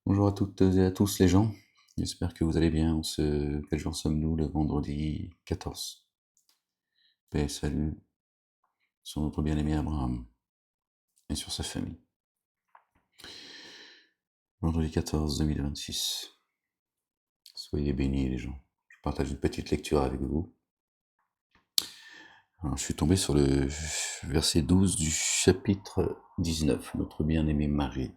Bonjour à toutes et à tous les gens, j'espère que vous allez bien. Quel jour sommes-nous? Le vendredi 14. Paix et salut sur notre bien-aimé Abraham et sur sa famille. Vendredi 14 2026. Soyez bénis les gens. Je partage une petite lecture avec vous. Alors, je suis tombé sur le verset 12 du chapitre 19, notre bien-aimée Marie,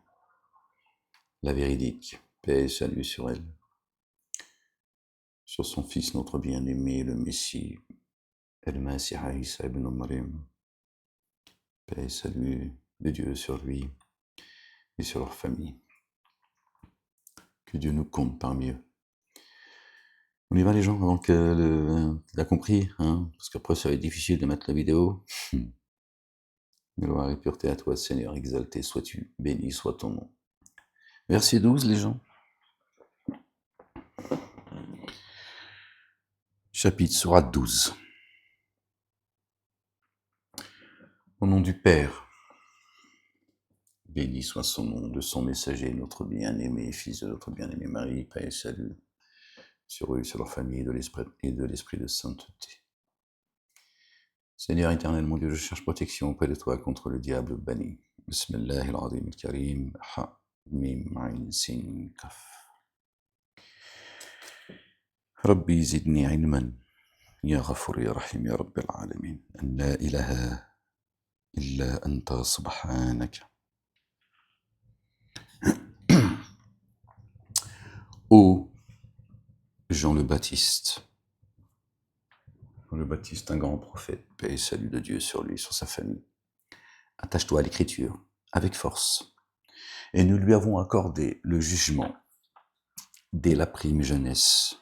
la véridique. Paix et salut sur elle. Sur son fils, notre bien-aimé, le Messie, El-Masih Isa ibn Maryam. Paix et salut de Dieu sur lui et sur leur famille. Que Dieu nous compte parmi eux. On y va les gens, avant que t'as compris, hein, parce qu'après ça va être difficile de mettre la vidéo. Gloire et pureté à toi, Seigneur, exalté sois-tu, béni soit ton nom. Verset 12 les gens. Chapitre Sourate 12. Au nom du Père, béni soit son nom, de son messager, notre bien-aimé, fils de notre bien-aimé Marie, paix et salut sur eux, sur leur famille et de l'esprit de sainteté. Seigneur éternel, mon Dieu, je cherche protection auprès de toi contre le diable banni. Bismillahirrahmanirrahim al-Karim, ha, mim, ayn, sin, kaf. Rabbi zidni ilman, ya ghafur ya rahim ya rabbil alamin, an la ilaha illa anta subhanaka. Ô Jean le Baptiste, un grand prophète, paix et salut de Dieu sur lui, sur sa famille. Attache-toi à l'écriture, avec force. Et nous lui avons accordé le jugement dès la prime jeunesse,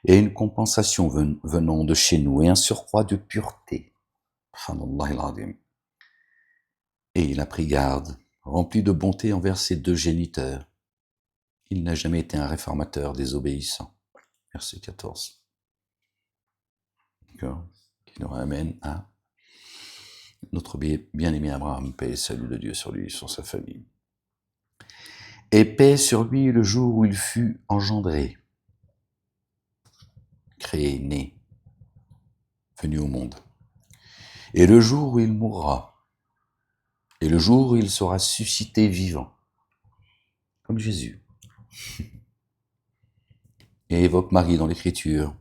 et une compensation venant de chez nous, et un surcroît de pureté. Et il a pris garde, rempli de bonté envers ses deux géniteurs. Il n'a jamais été un réformateur désobéissant. Verset 14. D'accord. Qui nous ramène à notre bien-aimé Abraham, paix et salut de Dieu sur lui, sur sa famille. Et paix sur lui le jour où il fut engendré, créé, né, venu au monde. Et le jour où il mourra, et le jour où il sera suscité vivant, comme Jésus. Et évoque Marie dans l'Écriture.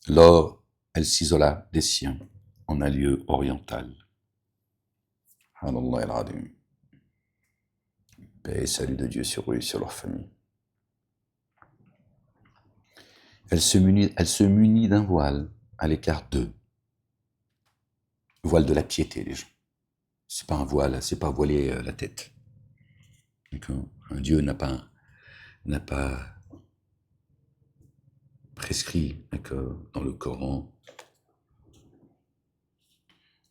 Lors, elle s'isola des siens en un lieu oriental. Allah al-Adim. Paix et salut de Dieu sur eux et sur leur famille. Elle se munit d'un voile à l'écart d'eux. Voile de la piété, les gens. C'est pas un voile, c'est pas voiler la tête. D'accord. Un Dieu n'a pas prescrit, d'accord, dans le Coran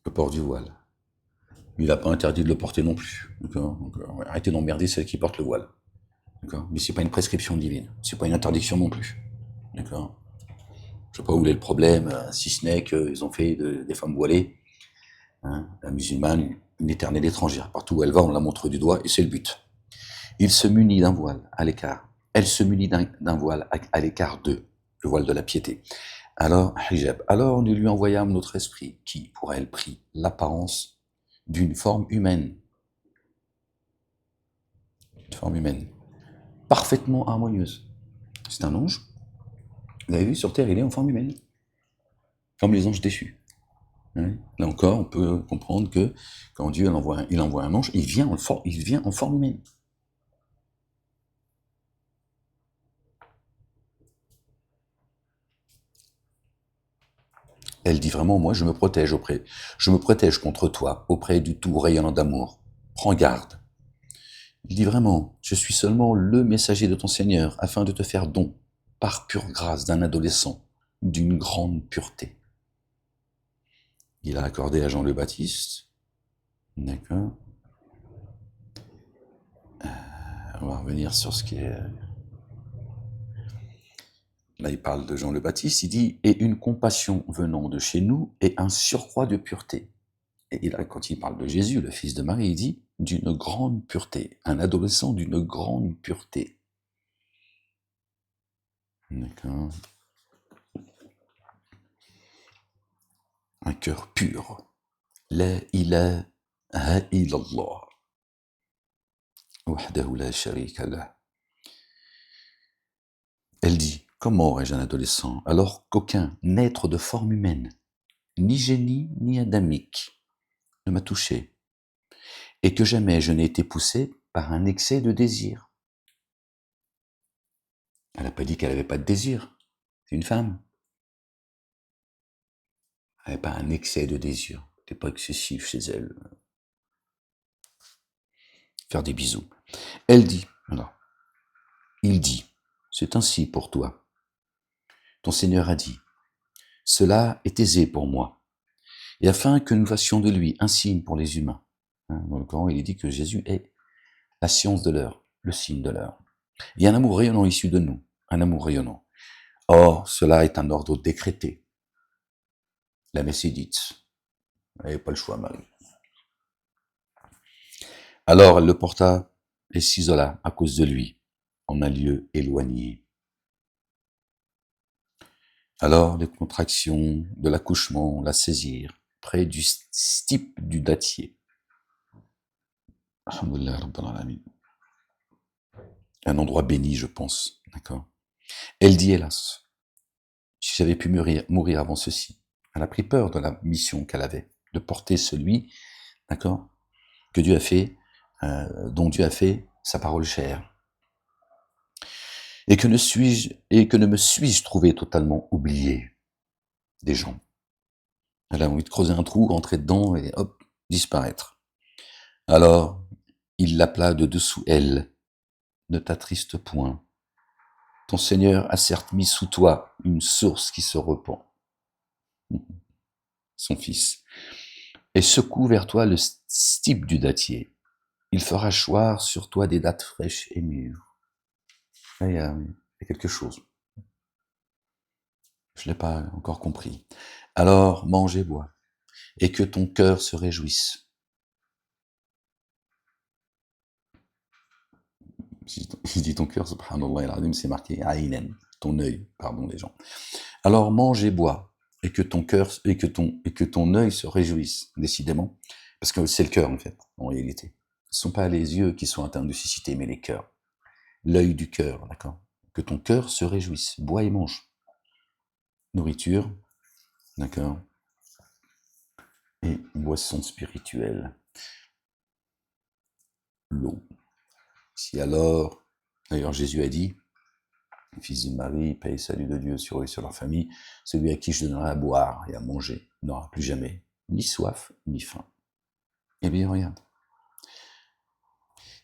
le port du voile. Il n'a pas interdit de le porter non plus. D'accord. Donc, arrêtez d'emmerder celles qui portent le voile. D'accord. Mais c'est pas une prescription divine. C'est pas une interdiction non plus. D'accord. Je sais pas où est le problème, si ce n'est qu'ils ont fait des femmes voilées, hein, la musulmane, une éternelle étrangère. Partout où elle va, on la montre du doigt et c'est le but. Il se munit d'un voile à l'écart. Elle se munit d'un voile à l'écart d'eux, le voile de la piété. Alors, hijab. Alors nous lui envoyâmes notre esprit, qui, pour elle, prit l'apparence d'une forme humaine. Une forme humaine. Parfaitement harmonieuse. C'est un ange. Vous avez vu, sur Terre, il est en forme humaine. Comme les anges déchus. Hein. Là encore, on peut comprendre que quand Dieu envoie un ange, il vient en forme humaine. Elle dit vraiment, moi je me protège contre toi, auprès du tout rayonnant d'amour. Prends garde. Il dit vraiment, je suis seulement le messager de ton Seigneur, afin de te faire don, par pure grâce d'un adolescent, d'une grande pureté. Il a accordé à Jean le Baptiste, d'accord. On va revenir sur ce qui est... Là, il parle de Jean le Baptiste, il dit « Et une compassion venant de chez nous et un surcroît de pureté ». Et là, quand il parle de Jésus, le fils de Marie, il dit d'une grande pureté, un adolescent d'une grande pureté. D'accord. Un cœur pur. La ilaha illallah. Wahdahu la sharika lah. Elle dit, comment aurais-je un adolescent alors qu'aucun être de forme humaine, ni génie ni adamique, ne m'a touché, et que jamais je n'ai été poussé par un excès de désir. Elle n'a pas dit qu'elle n'avait pas de désir. C'est une femme. Elle n'avait pas un excès de désir. C'était pas excessif chez elle. Faire des bisous. Elle dit, alors, il dit, c'est ainsi pour toi. Ton Seigneur a dit, cela est aisé pour moi, et afin que nous fassions de lui un signe pour les humains. Dans le Coran, il est dit que Jésus est la science de l'heure, le signe de l'heure. Il y a un amour rayonnant issu de nous, un amour rayonnant. Or, cela est un ordre décrété. La messe est dite. Elle n'avait pas le choix, Marie. Alors, elle le porta et s'isola à cause de lui, en un lieu éloigné. Alors, les contractions de l'accouchement la saisirent, près du stipe du dattier. Alhamdulillah, Rabbil Alamin. Un endroit béni, je pense. D'accord. Elle dit, hélas, si j'avais pu mourir avant ceci. Elle a pris peur de la mission qu'elle avait, de porter celui, d'accord, que Dieu a fait, dont Dieu a fait sa parole chère. Et que ne me suis-je trouvé totalement oublié des gens. Elle a envie de creuser un trou, rentrer dedans et hop, disparaître. Alors, il l'appela de dessous elle. Ne t'attriste point. Ton Seigneur a certes mis sous toi une source qui se repent. Son fils. Et secoue vers toi le stipe du dattier. Il fera choir sur toi des dattes fraîches et mûres. Là, il y a quelque chose. Je ne l'ai pas encore compris. Alors, mange et bois, et que ton cœur se réjouisse. Il dit ton cœur, subhanallah, c'est marqué aïnen, ton œil, pardon les gens. Alors mange et bois, et que ton cœur, et que ton œil se réjouisse, décidément, parce que c'est le cœur en fait, en réalité. Ce ne sont pas les yeux qui sont atteints de cécité, mais les cœurs. L'œil du cœur, d'accord. Que ton cœur se réjouisse, bois et mange. Nourriture, d'accord. Et boisson spirituelle. L'eau. Si alors, d'ailleurs Jésus a dit, fils de Marie, paix et salut de Dieu sur eux et sur leur famille, celui à qui je donnerai à boire et à manger n'aura plus jamais ni soif ni faim. Eh bien, regarde.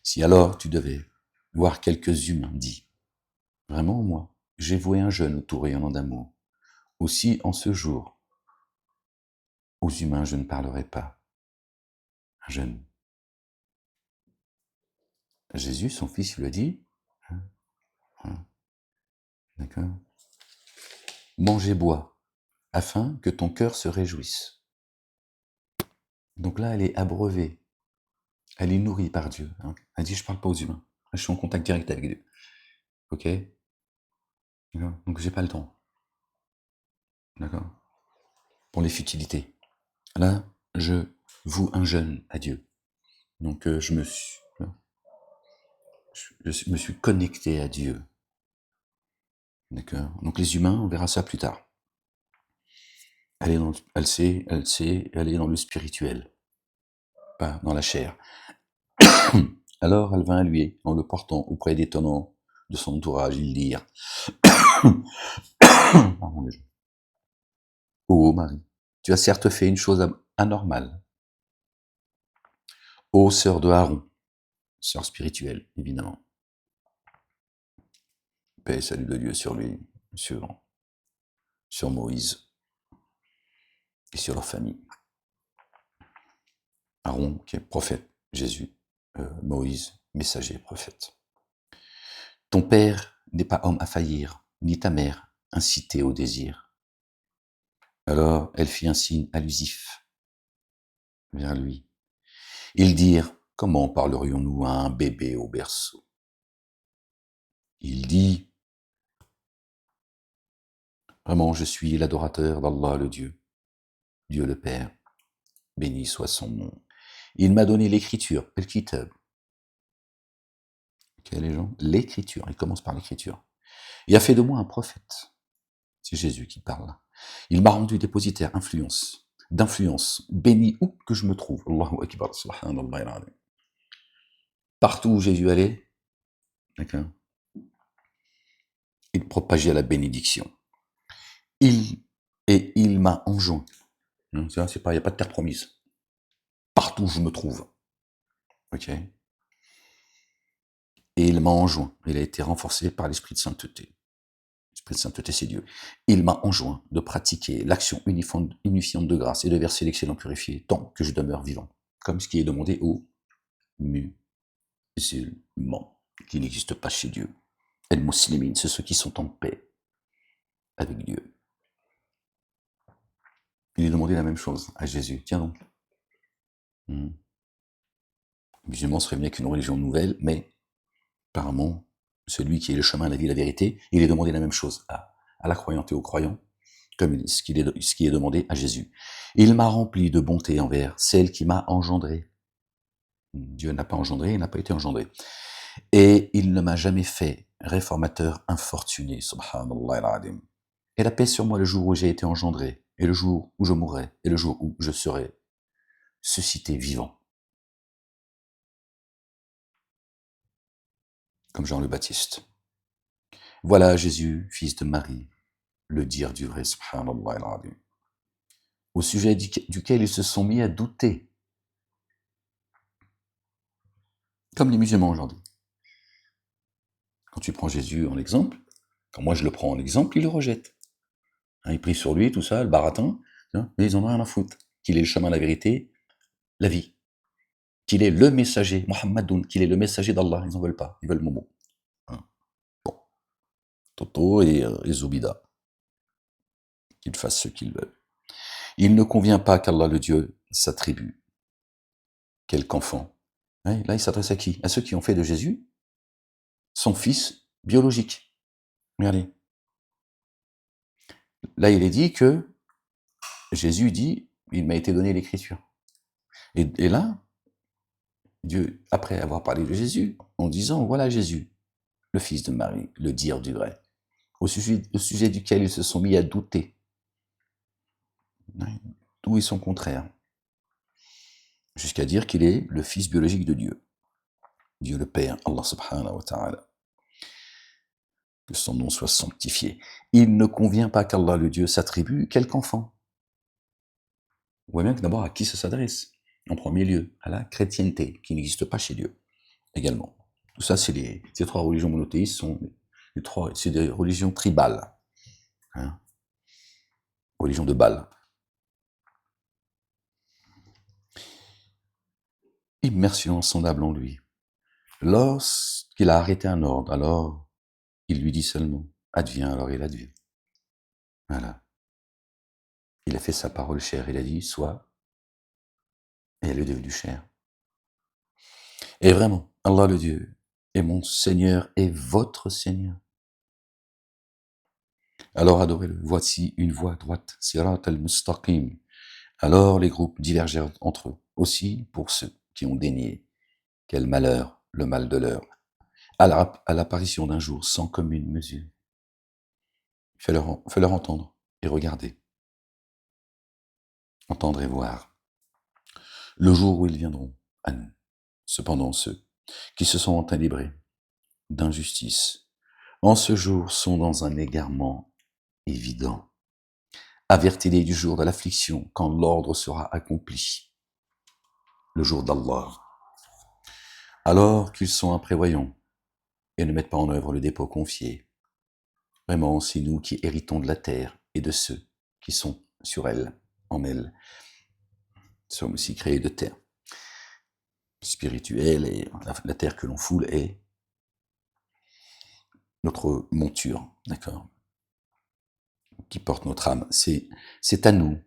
Si alors tu devais voir quelques humains, dis, vraiment moi, j'ai voué un jeûne autour rayonnant d'amour. Aussi en ce jour, aux humains je ne parlerai pas. Un jeûne. Jésus, son fils, lui a dit, d'accord, mange et bois, afin que ton cœur se réjouisse. Donc là, elle est abreuvée, elle est nourrie par Dieu. Elle dit, je ne parle pas aux humains, je suis en contact direct avec Dieu. Ok? D'accord? Donc j'ai pas le temps. D'accord? Pour les futilités. Là, je voue un jeûne à Dieu. Donc je me suis connecté à Dieu. D'accord? Donc les humains, on verra ça plus tard. Elle est dans le spirituel, pas dans la chair. Alors elle vint à lui, en le portant auprès des tenants de son entourage, ils dirent Ô Marie, tu as certes fait une chose anormale. Ô sœur de Aaron, sœur spirituelle, évidemment. Paix et salut de Dieu sur lui, sur Moïse et sur leur famille. Aaron, qui est prophète, Jésus, Moïse, messager, prophète. Ton père n'est pas homme à faillir, ni ta mère incitée au désir. Alors elle fit un signe allusif vers lui. Ils dirent, Comment parlerions-nous à un bébé au berceau? Il dit, vraiment, je suis l'adorateur d'Allah le Dieu, Dieu le Père, béni soit son nom. Il m'a donné l'écriture, le kitab. Ok, les gens? L'écriture, il commence par l'écriture. Il a fait de moi un prophète. C'est Jésus qui parle. Il m'a rendu dépositaire, d'influence, béni où que je me trouve. Allahu Akbar, subhanallah al-azim. Partout où Jésus allait, d'accord, il propageait la bénédiction. Il m'a enjoint. C'est pas, il n'y a pas de terre promise. Partout où je me trouve. Ok. Et il m'a enjoint. Il a été renforcé par l'esprit de sainteté. L'esprit de sainteté, c'est Dieu. Il m'a enjoint de pratiquer l'action unifiante de grâce et de verser l'excellent purifié tant que je demeure vivant. Comme ce qui est demandé aux musulmans, qui n'existent pas chez Dieu. Et les muslimines, c'est ceux qui sont en paix avec Dieu. Il est demandé la même chose à Jésus. Tiens donc. Les musulmans seraient bien qu'une religion nouvelle, mais apparemment, celui qui est le chemin, la vie, la vérité, il est demandé la même chose à la croyante et aux croyants, comme ce qui est demandé à Jésus. Il m'a rempli de bonté envers celle qui m'a engendré. Dieu n'a pas engendré, il n'a pas été engendré. Et il ne m'a jamais fait réformateur infortuné, subhanallah al-adim. Et la paix sur moi le jour où j'ai été engendré, et le jour où je mourrai, et le jour où je serai suscité vivant. Comme Jean le Baptiste. Voilà Jésus, fils de Marie, le dire du vrai, subhanallah al-adim, au sujet duquel ils se sont mis à douter. Comme les musulmans aujourd'hui. Quand tu prends Jésus en exemple, quand moi je le prends en exemple, ils le rejettent. Ils prient sur lui, tout ça, le baratin, mais ils en ont rien à foutre. Qu'il est le chemin, la vérité, la vie. Qu'il est le messager, Muhammadoun, qu'il est le messager d'Allah. Ils n'en veulent pas, ils veulent Momo. Bon, Toto et Zoubida, qu'ils fassent ce qu'ils veulent. Il ne convient pas qu'Allah le Dieu s'attribue quelque enfant. Là, il s'adresse à qui? À ceux qui ont fait de Jésus son fils biologique. Regardez. Là, il est dit que Jésus dit, il m'a été donné l'écriture. Et là, Dieu, après avoir parlé de Jésus, en disant, voilà Jésus, le fils de Marie, le dire du vrai, au sujet duquel ils se sont mis à douter. Tout est son contraire. Jusqu'à dire qu'il est le fils biologique de Dieu. Dieu le Père, Allah subhanahu wa ta'ala. Que son nom soit sanctifié. Il ne convient pas qu'Allah le Dieu s'attribue quelque enfant. On voit bien que d'abord à qui ça s'adresse? En premier lieu, à la chrétienté, qui n'existe pas chez Dieu, également. Tout ça, ces trois religions monothéistes sont c'est des religions tribales. Religion de Baal. Immersion semblable en lui. Lorsqu'il a arrêté un ordre, alors il lui dit seulement « Adviens », alors il advient. Voilà. Il a fait sa parole chère, il a dit « Sois », et elle est devenue chère. Et vraiment, Allah le Dieu est mon Seigneur et votre Seigneur. Alors adorez-le. Voici une voie droite, sirat al-mustaqim. Alors les groupes divergèrent entre eux. Aussi pour ceux qui ont dénié. Quel malheur, le mal de l'heure. À l'apparition d'un jour sans commune mesure. Fais-leur entendre et regarder. Entendre et voir. Le jour où ils viendront à nous. Cependant ceux qui se sont enténébrés d'injustice, en ce jour sont dans un égarement évident. Avertis-les du jour de l'affliction, quand l'ordre sera accompli, le jour d'Allah. Alors qu'ils sont imprévoyants et ne mettent pas en œuvre le dépôt confié. Vraiment, c'est nous qui héritons de la terre et de ceux qui sont sur elle, en elle. Nous sommes aussi créés de terre spirituelle, et la terre que l'on foule est notre monture, d'accord, qui porte notre âme. C'est à nous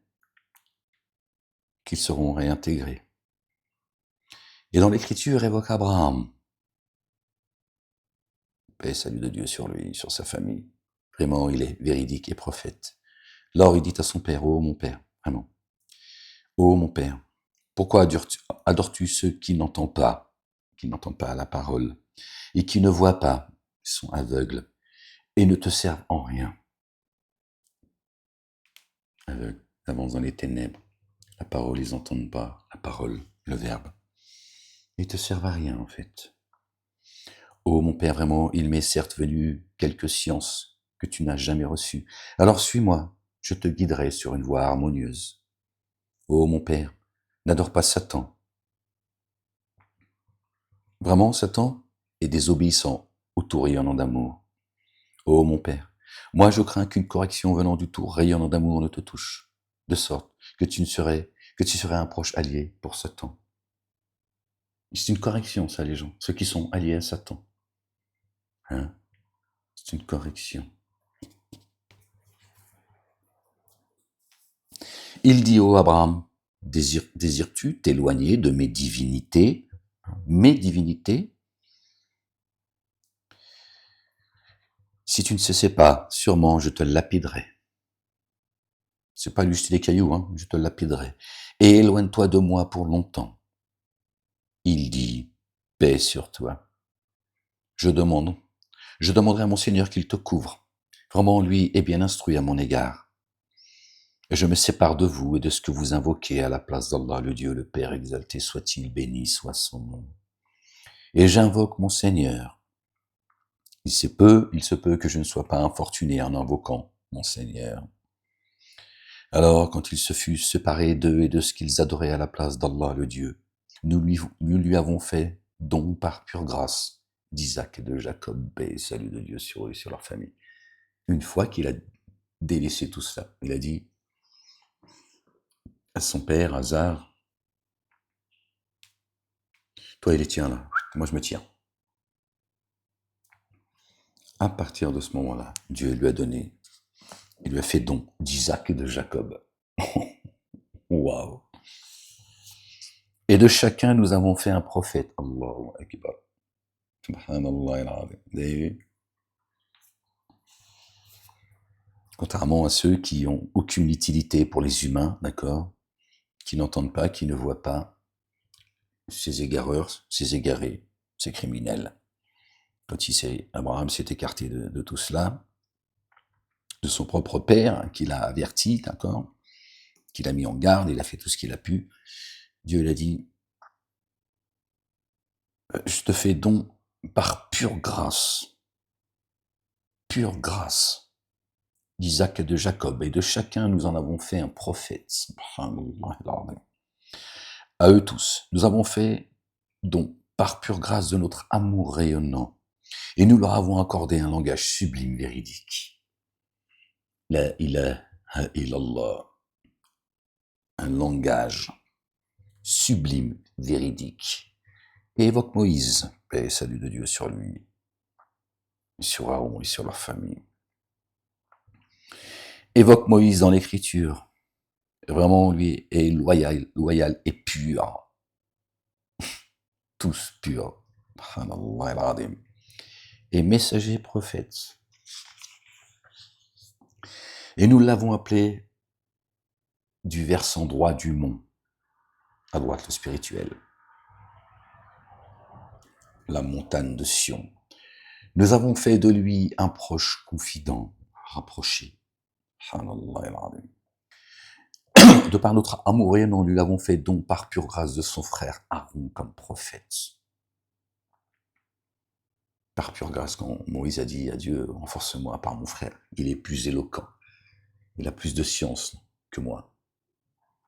qu'ils seront réintégrés. Et dans l'Écriture évoque Abraham. Paix et salut de Dieu sur lui, sur sa famille. Vraiment, il est véridique et prophète. Alors il dit à son père, oh mon père, vraiment, oh mon père, pourquoi adores-tu ceux qui n'entendent pas la parole, et qui ne voient pas, ils sont aveugles, et ne te servent en rien. Aveugles, avancent dans les ténèbres, la parole, ils n'entendent pas, la parole, le verbe. Ils te servent à rien, en fait. Oh mon père, vraiment, il m'est certes venu quelques sciences que tu n'as jamais reçues. Alors suis-moi, je te guiderai sur une voie harmonieuse. Oh mon père, n'adore pas Satan. Vraiment, Satan est désobéissant au tout rayonnant d'amour. Oh mon père, moi je crains qu'une correction venant du tout rayonnant d'amour ne te touche, de sorte que tu serais un proche allié pour Satan. C'est une correction, ça, les gens, ceux qui sont alliés à Satan. Hein? C'est une correction. Il dit, ô Abraham, désires-tu t'éloigner de mes divinités? Mes divinités? Si tu ne sais pas, sûrement je te lapiderai. C'est pas lui jeter des cailloux, hein, je te lapiderai. Et éloigne-toi de moi pour longtemps. Il dit, paix sur toi. Je demanderai à mon Seigneur qu'il te couvre. Vraiment, lui est bien instruit à mon égard. Et je me sépare de vous et de ce que vous invoquez à la place d'Allah, le Dieu, le Père exalté soit-il, béni soit son nom. Et j'invoque mon Seigneur. Il se peut que je ne sois pas infortuné en invoquant mon Seigneur. Alors, quand il se fut séparé d'eux et de ce qu'ils adoraient à la place d'Allah, le Dieu, nous lui avons fait don par pure grâce d'Isaac et de Jacob, paix et salut de Dieu sur eux et sur leur famille. Une fois qu'il a délaissé tout cela, il a dit à son père, Hazar, toi et les tiens là, moi je me tiens. À partir de ce moment-là, Dieu lui a donné, il lui a fait don d'Isaac et de Jacob. Waouh! Et de chacun, nous avons fait un prophète. Allahu Akbar. Subhanallah al-Azim. Vous avez vu? Contrairement à ceux qui ont aucune utilité pour les humains, d'accord? Qui n'entendent pas, qui ne voient pas, ces égareurs, ces égarés, ces criminels. Quand Abraham s'est écarté de tout cela, de son propre père, qu'il a averti, d'accord? Qu'il a mis en garde, il a fait tout ce qu'il a pu. Dieu lui a dit, je te fais don par pure grâce, d'Isaac et de Jacob, et de chacun nous en avons fait un prophète. À eux tous, nous avons fait don par pure grâce de notre amour rayonnant, et nous leur avons accordé un langage sublime, véridique. La ilaha illallah, un langage sublime, véridique. Et évoque Moïse, paix et salut de Dieu sur lui, sur Aaron et sur leur famille. Évoque Moïse dans l'Écriture. Vraiment, lui est loyal et pur. Tous purs. Et messager prophète. Et nous l'avons appelé du versant droit du mont, à droite le spirituel, la montagne de Sion. Nous avons fait de lui un proche confident, rapproché. De par notre amour et nous lui avons fait don par pure grâce de son frère Aaron comme prophète. Par pure grâce, quand Moïse a dit à Dieu, renforce-moi par mon frère, il est plus éloquent, il a plus de science que moi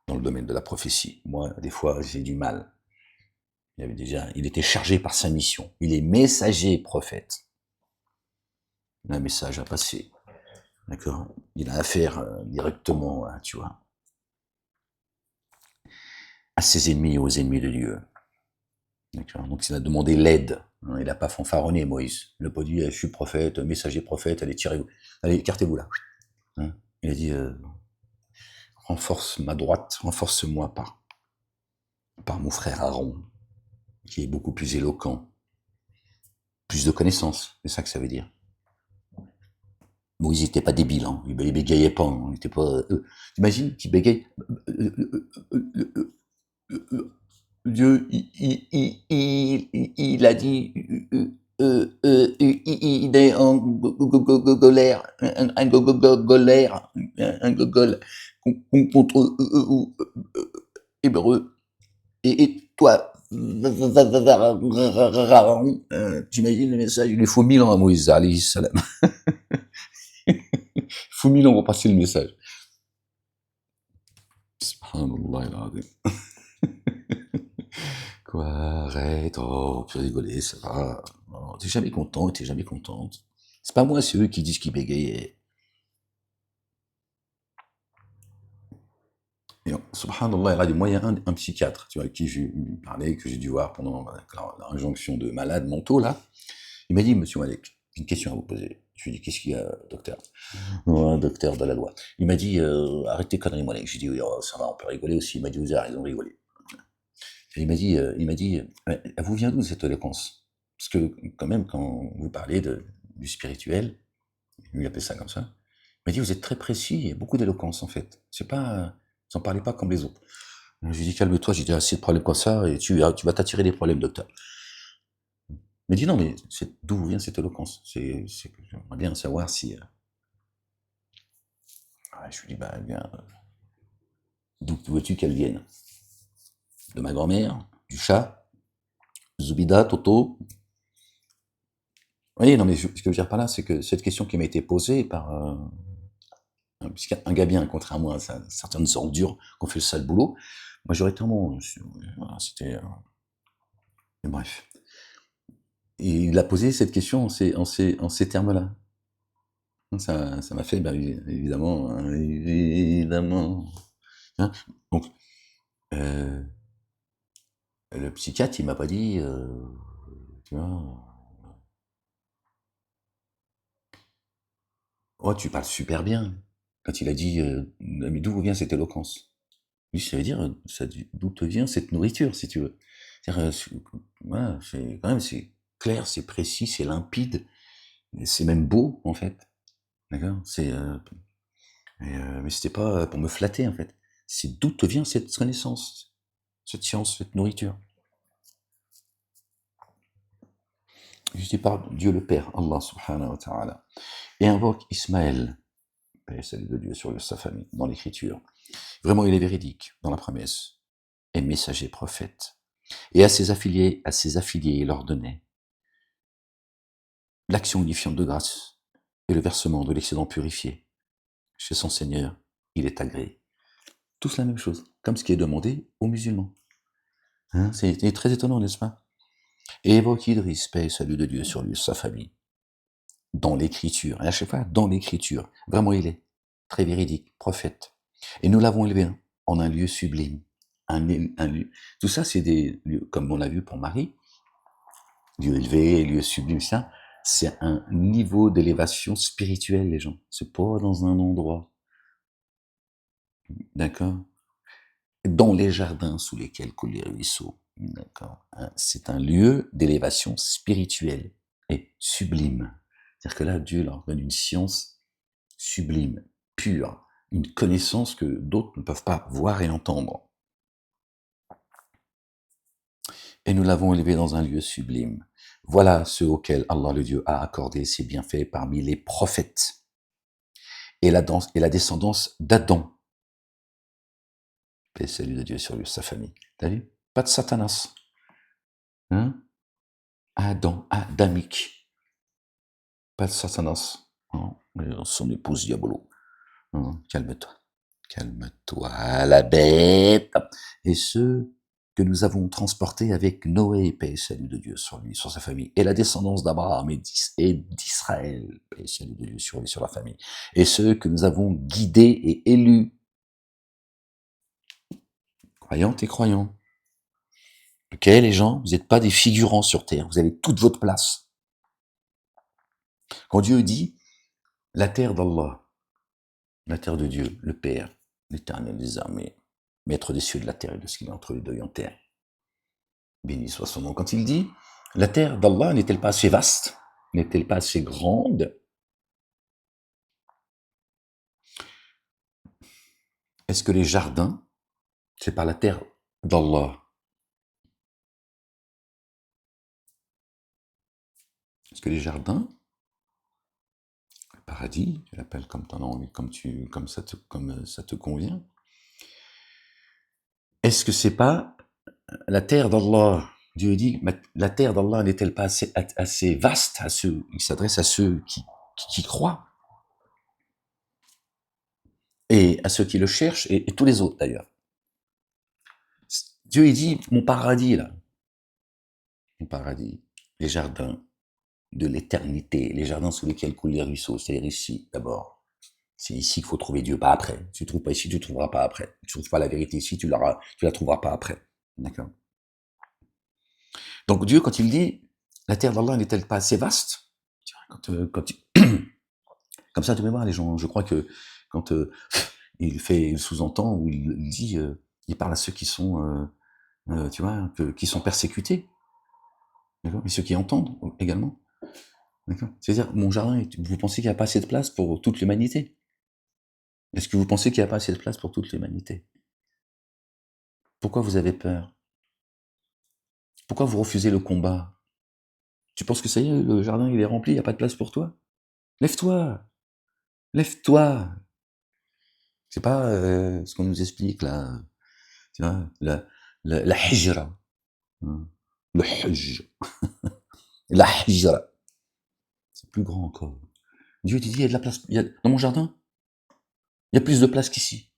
dans le domaine de la prophétie. Moi, des fois, j'ai du mal. Il était chargé par sa mission. Il est messager prophète. Il a un message à passer. D'accord? Il a affaire directement, tu vois, à ses ennemis, aux ennemis de Dieu. D'accord? Donc il a demandé l'aide. Il n'a pas fanfaronné, Moïse. Il n'a pas dit, je suis prophète, messager prophète, allez, tirez-vous. Allez, écartez-vous là. Il a dit, renforce ma droite, renforce-moi par mon frère Aaron. qui est beaucoup plus éloquent, plus de connaissances, c'est ça que ça veut dire. Moïse n'était pas débile, hein. Il bégayait pas, hein. Il était pas. T'imagines qu'il bégaye. Dieu, il a dit, il est en colère, un colère, un gogol contre Hébreu. Et toi, t'imagines le message, il lui faut 1000 ans à Moïse, alayhi salam. Il faut 1000 ans pour passer le message. Subhanallah al-azim. Quoi, arrête, oh, tu rigoler, ça va. Oh, t'es jamais content, t'es jamais contente. C'est pas moi, c'est eux qui disent qu'ils bégayaient. Et, subhanallah, il a dit, moi, il y a un psychiatre, tu vois, avec qui j'ai parlé, que j'ai dû voir pendant l'injonction de malades mentaux, là. Il m'a dit, monsieur Malek, j'ai une question à vous poser. Je lui ai dit, qu'est-ce qu'il y a, docteur? Ouais, docteur de la loi. Il m'a dit, arrêtez conneries, Malek. J'ai dit, oui, oh, ça va, on peut rigoler aussi. Il m'a dit, vous avez raison de rigoler. Et il m'a dit, elle vous vient d'où cette éloquence? Parce que, quand même, quand vous parlez du spirituel, il appelle ça comme ça, il m'a dit, vous êtes très précis, il y a beaucoup d'éloquence, en fait. C'est pas, vous n'en parlez pas comme les autres. Je lui ai dit, calme-toi, j'ai dit, assez de problèmes comme ça, et tu vas t'attirer des problèmes, docteur. Il m'a dit, non, mais d'où vient cette éloquence? J'aimerais bien savoir si... je lui ai dit, bah, bien, d'où veux-tu qu'elle vienne? De ma grand-mère? Du chat? Zoubida, Toto? Oui, non, mais ce que je veux dire par là, c'est que cette question qui m'a été posée par un gars bien, contrairement à certaines ordures qui ont fait le sale boulot, moi majoritairement, voilà, c'était... mais bref. Et il a posé cette question en ces termes-là. Ça m'a fait, bah, évidemment, évidemment. Hein. Donc, le psychiatre, il m'a pas dit, tu vois, oh, tu parles super bien. Quand il a dit, mais d'où vient cette éloquence? Oui, ça veut dire, d'où te vient cette nourriture, si tu veux. C'est-à-dire, voilà, quand même, c'est clair, c'est précis, c'est limpide, c'est même beau, en fait. D'accord? Mais c'était pas pour me flatter, en fait. C'est d'où te vient cette connaissance, cette science, cette nourriture. Je dis par Dieu le Père, Allah subhanahu wa ta'ala. Et invoque Ismaël, paix et salut de Dieu sur lui, sa famille, dans l'écriture. Vraiment, il est véridique dans la promesse. Et messager prophète. Et à ses affiliés, il ordonnait l'action unifiante de grâce et le versement de l'excédent purifié. Chez son Seigneur, il est agréé. Tous la même chose, comme ce qui est demandé aux musulmans. Hein, c'est très étonnant, n'est-ce pas? Et évoque Idriss, paix et salut de Dieu sur lui, sa famille. Dans l'écriture, et à chaque fois, dans l'écriture. Vraiment, il est très véridique, prophète. Et nous l'avons élevé en un lieu sublime. Un lieu. Tout ça, c'est des lieux, comme on l'a vu pour Marie, lieu élevé, lieu sublime, ça, c'est un niveau d'élévation spirituelle, les gens. C'est pas dans un endroit. D'accord? Dans les jardins sous lesquels coulent les ruisseaux. D'accord? Hein, c'est un lieu d'élévation spirituelle et sublime. C'est-à-dire que là, Dieu leur donne une science sublime, pure, une connaissance que d'autres ne peuvent pas voir et entendre. Et nous l'avons élevé dans un lieu sublime. Voilà ceux auxquels Allah le Dieu a accordé ses bienfaits parmi les prophètes et la descendance d'Adam. Paix et salut de Dieu sur lui, sa famille. T'as vu? Pas de Satanas. Hein? Adam, adamique. Pas de Satanas. Non, son épouse Diabolo. Non, calme-toi. Calme-toi, la bête. Et ceux que nous avons transportés avec Noé, paix et salut de Dieu sur lui, sur sa famille, et la descendance d'Abraham et d'Israël, paix et salut de Dieu sur lui, sur la famille, et ceux que nous avons guidés et élus, croyantes et croyants. Ok, les gens, vous n'êtes pas des figurants sur terre, vous avez toute votre place. Quand Dieu dit la terre d'Allah, la terre de Dieu, le Père, l'Éternel des armées, maître des cieux de la terre et de ce qu'il y a entre les deux et en terre, béni soit son nom, quand il dit « La terre d'Allah n'est-elle pas assez vaste? N'est-elle pas assez grande? » Est-ce que les jardins, c'est pas la terre d'Allah? Est-ce que les jardins, le paradis, tu l'appelles comme tu en as envie, comme ça te convient, est-ce que c'est pas la terre d'Allah? Dieu dit, la terre d'Allah n'est-elle pas assez vaste à ceux, il s'adresse à ceux qui croient, et à ceux qui le cherchent, et tous les autres d'ailleurs. Dieu, il dit, mon paradis, là, mon paradis, les jardins de l'éternité, les jardins sous lesquels coulent les ruisseaux, c'est-à-dire ici, d'abord. C'est ici qu'il faut trouver Dieu, pas après. Si tu ne trouves pas ici, tu ne trouveras pas après. Si tu ne trouves pas la vérité ici, tu la trouveras pas après. D'accord? Donc Dieu, quand il dit, la terre d'Allah n'est-elle pas assez vaste? Comme ça, tu peux voir les gens. Je crois que quand il sous-entend, ou il dit, il parle à ceux qui sont, tu vois, qui sont persécutés. D'accord? Mais ceux qui entendent également. D'accord? C'est-à-dire, mon jardin, vous pensez qu'il n'y a pas assez de place pour toute l'humanité? Est-ce que vous pensez qu'il n'y a pas assez de place pour toute l'humanité? Pourquoi vous avez peur? Pourquoi vous refusez le combat? Tu penses que ça y est, le jardin il est rempli, il n'y a pas de place pour toi? Lève-toi! Lève-toi! C'est pas ce qu'on nous explique là, tu vois, la hijra, hein, le hajj, la hijra. C'est plus grand encore. Dieu te dit, il y a de la place, dans mon jardin, il y a plus de place qu'ici.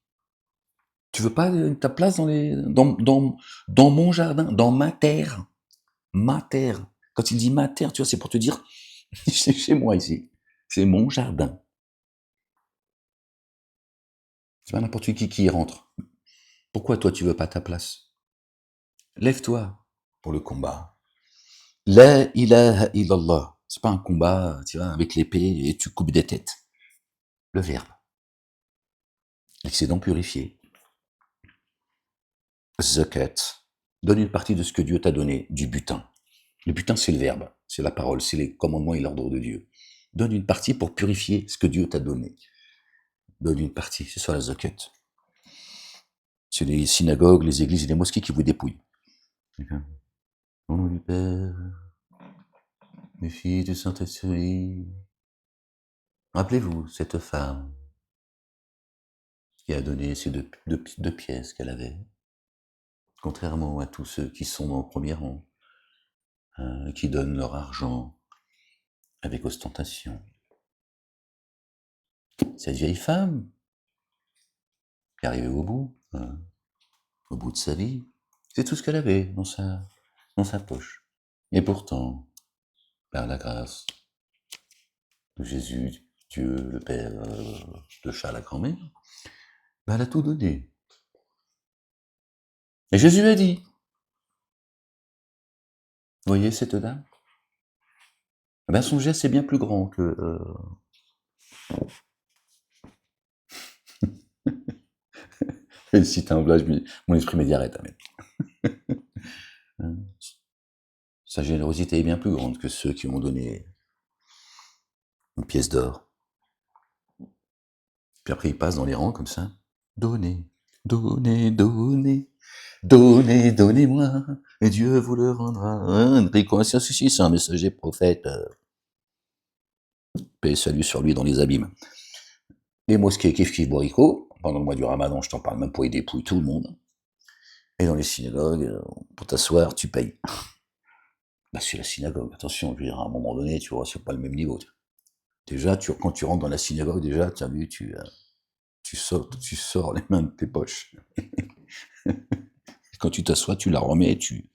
Tu veux pas ta place dans mon jardin, dans ma terre? Ma terre. Quand il dit ma terre, tu vois, c'est pour te dire, c'est chez moi ici. C'est mon jardin. C'est pas n'importe qui y rentre. Pourquoi toi tu veux pas ta place? Lève-toi pour le combat. La ilaha illallah. C'est pas un combat, tu vois, avec l'épée et tu coupes des têtes. Le verbe. L'excédent purifié. Zakat. Donne une partie de ce que Dieu t'a donné, du butin. Le butin, c'est le verbe, c'est la parole, c'est les commandements et l'ordre de Dieu. Donne une partie pour purifier ce que Dieu t'a donné. Donne une partie, c'est ça la zakat. C'est les synagogues, les églises et les mosquées qui vous dépouillent. Au nom du Père, du Fils, du Saint-Esprit. Rappelez-vous cette femme qui a donné ces deux pièces qu'elle avait, contrairement à tous ceux qui sont dans le premier rang, qui donnent leur argent avec ostentation. Cette vieille femme qui est arrivée au bout de sa vie, c'est tout ce qu'elle avait dans sa poche. Et pourtant, par la grâce de Jésus, Dieu, le Père, de Charles, la grand-mère, ben elle a tout donné. Et Jésus a dit, voyez cette dame? Ben son geste est bien plus grand que... Si t'as un blage, mon esprit m'a dit arrête, amen. Sa générosité est bien plus grande que ceux qui ont donné une pièce d'or. Puis après, il passe dans les rangs comme ça. Donnez, donnez, donnez, donnez, donnez-moi, et Dieu vous le rendra. Enrique Conscience, ici, c'est un messager prophète. Paix et salut sur lui dans les abîmes. Les mosquées kiff bourricot. Pendant le mois du ramadan, je t'en parle même pour y dépouiller tout le monde. Et dans les synagogues, pour t'asseoir, tu payes. Bah, c'est la synagogue. Attention, je veux dire, à un moment donné, tu vois, c'est pas le même niveau. Déjà, quand tu rentres dans la synagogue, déjà, tu as vu, tu sors les mains de tes poches. Quand tu t'assois, tu la remets, tu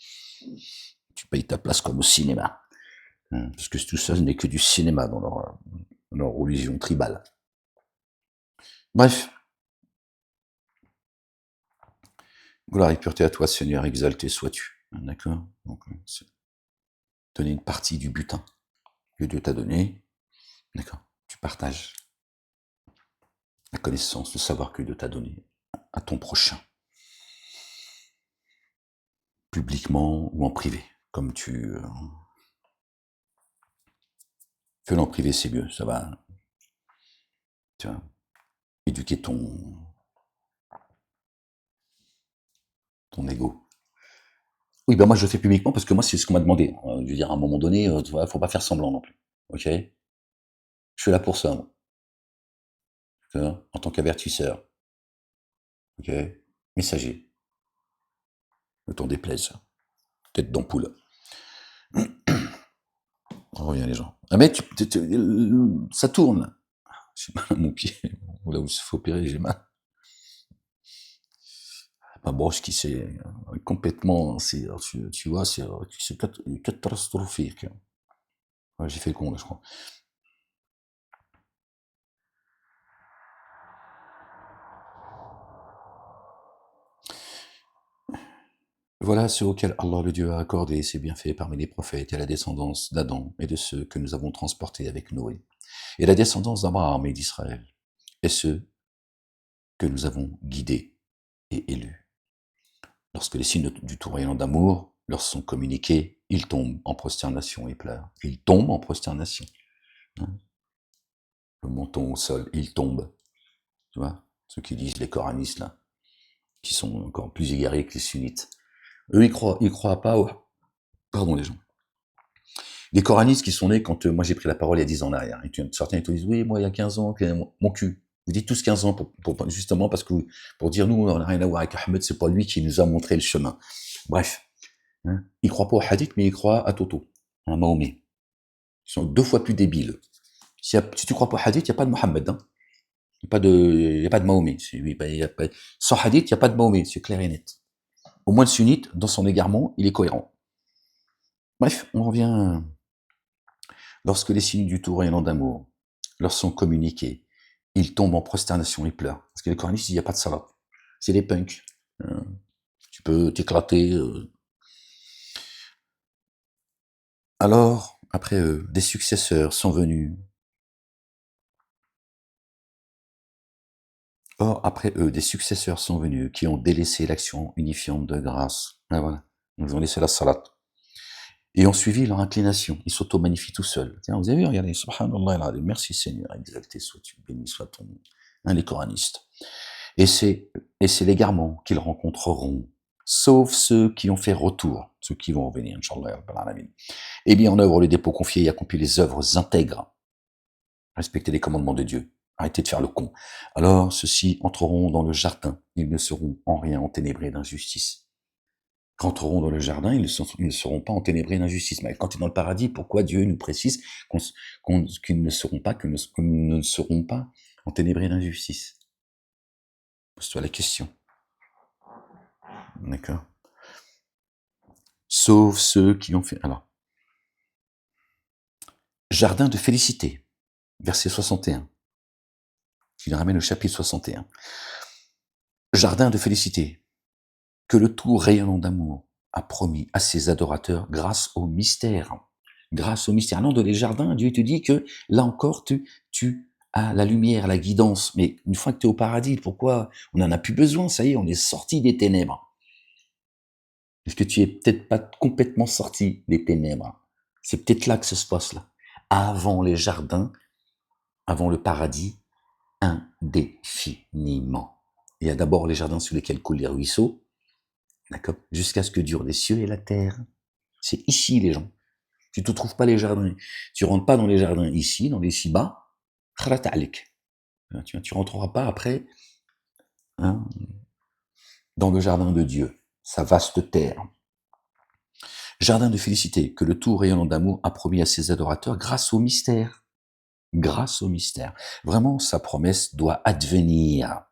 payes ta place comme au cinéma. Parce que tout ça n'est que du cinéma dans leur religion tribale. Bref. Gloire et pureté à toi, Seigneur, exalté sois-tu. D'accord? Donc, donner une partie du butin que Dieu t'a donné. D'accord? Tu partages la connaissance, le savoir que Dieu t'a donné à ton prochain. publiquement ou en privé, comme tu... fais-le en privé, c'est mieux, ça va, tu vois, éduquer ton ego. Oui, ben moi je le fais publiquement parce que moi c'est ce qu'on m'a demandé. Je veux dire, à un moment donné, tu vois, faut pas faire semblant non plus. Ok? Je suis là pour ça, moi. Tu vois, en tant qu'avertisseur. Ok? Messager. Le temps déplaise. Tête d'ampoule. On revient les gens. Ah mais ça tourne. J'ai mal à mon pied. Là où il faut opérer, j'ai mal. Ma broche qui s'est complètement, tu vois, c'est catastrophique. Ouais, j'ai fait le con là, je crois. Voilà ce auquel Allah le Dieu a accordé ses bienfaits parmi les prophètes et la descendance d'Adam et de ceux que nous avons transportés avec Noé, et la descendance d'Abraham et d'Israël, et ceux que nous avons guidés et élus. Lorsque les signes du tout rayonnant d'amour leur sont communiqués, ils tombent en prosternation et pleurent. Ils tombent en prosternation. Hein. Le menton au sol, ils tombent. Tu vois, ceux qui disent les coranistes là, qui sont encore plus égarés que les sunnites. Eux, ils croient pas au... Pardon les gens. Les coranistes qui sont nés quand moi j'ai pris la parole il y a 10 ans en arrière. Et certains ils te disent, oui, moi il y a 15 ans, mon cul. Vous dites tous 15 ans justement parce que pour dire nous, on n'a rien à voir avec Ahmed, c'est pas lui qui nous a montré le chemin. Bref, hein. Ils croient pas au hadith, mais ils croient à Toto, à Mahomet. Ils sont 2 fois plus débiles. Si tu crois pas au hadith, il n'y a pas de Mohammed. Hein. Il n'y a pas de Mahomet. Sans hadith, il n'y a pas de Mahomet, c'est clair et net. Au moins le sunnite, dans son égarement, il est cohérent. Bref, on revient. Lorsque les signes du tout rayonnant d'amour leur sont communiqués, ils tombent en prosternation et pleurent. Parce que les coranistes, il n'y a pas de salat. C'est des punks. Tu peux t'éclater. Alors, après eux, des successeurs sont venus. Or, après eux, des successeurs sont venus qui ont délaissé l'action unifiante de grâce. Ah, voilà. Ils ont laissé la salat. Et ont suivi leur inclination. Ils s'auto-magnifient tout seuls. Tiens, vous avez vu, regardez, subhanallah, merci Seigneur, exalté sois-tu, béni soit ton... les coranistes. Et c'est l'égarement qu'ils rencontreront, sauf ceux qui ont fait retour, ceux qui vont revenir, Inch'Allah, et bien en œuvre le dépôt confié et accompli les œuvres intègres. Respectez les commandements de Dieu. Arrêtez de faire le con. Alors ceux-ci entreront dans le jardin. Ils ne seront en rien enténébrés d'injustice. Rentreront dans le jardin, ils ne seront pas enténébrés d'injustice. Mais quand tu es dans le paradis, pourquoi Dieu nous précise qu'ils ne seront pas, que nous ne serons pas enténébrés d'injustice? Pose-toi la question. D'accord. Sauf ceux qui ont fait... Alors, jardin de félicité, verset 61. Il ramène au chapitre 61. Jardin de félicité, que le tout rayonnant d'amour a promis à ses adorateurs grâce au mystère. Grâce au mystère. Non, dans les jardins, Dieu te dit que là encore, tu as la lumière, la guidance. Mais une fois que tu es au paradis, pourquoi on n'en a plus besoin? Ça y est, on est sorti des ténèbres. Est-ce que tu es peut-être pas complètement sorti des ténèbres? C'est peut-être là que ça se passe là. Avant les jardins, avant le paradis, indéfiniment. Il y a d'abord les jardins sur lesquels coulent les ruisseaux, d'accord, jusqu'à ce que durent les cieux et la terre. C'est ici les gens. Tu ne te trouves pas les jardins. Tu rentres pas dans les jardins ici, dans les ci-bas. Kharat alik. Tu rentreras pas après, hein, dans le jardin de Dieu, sa vaste terre. Jardin de félicité que le tout rayonnant d'amour a promis à ses adorateurs grâce au mystère. Grâce au mystère. Vraiment, sa promesse doit advenir.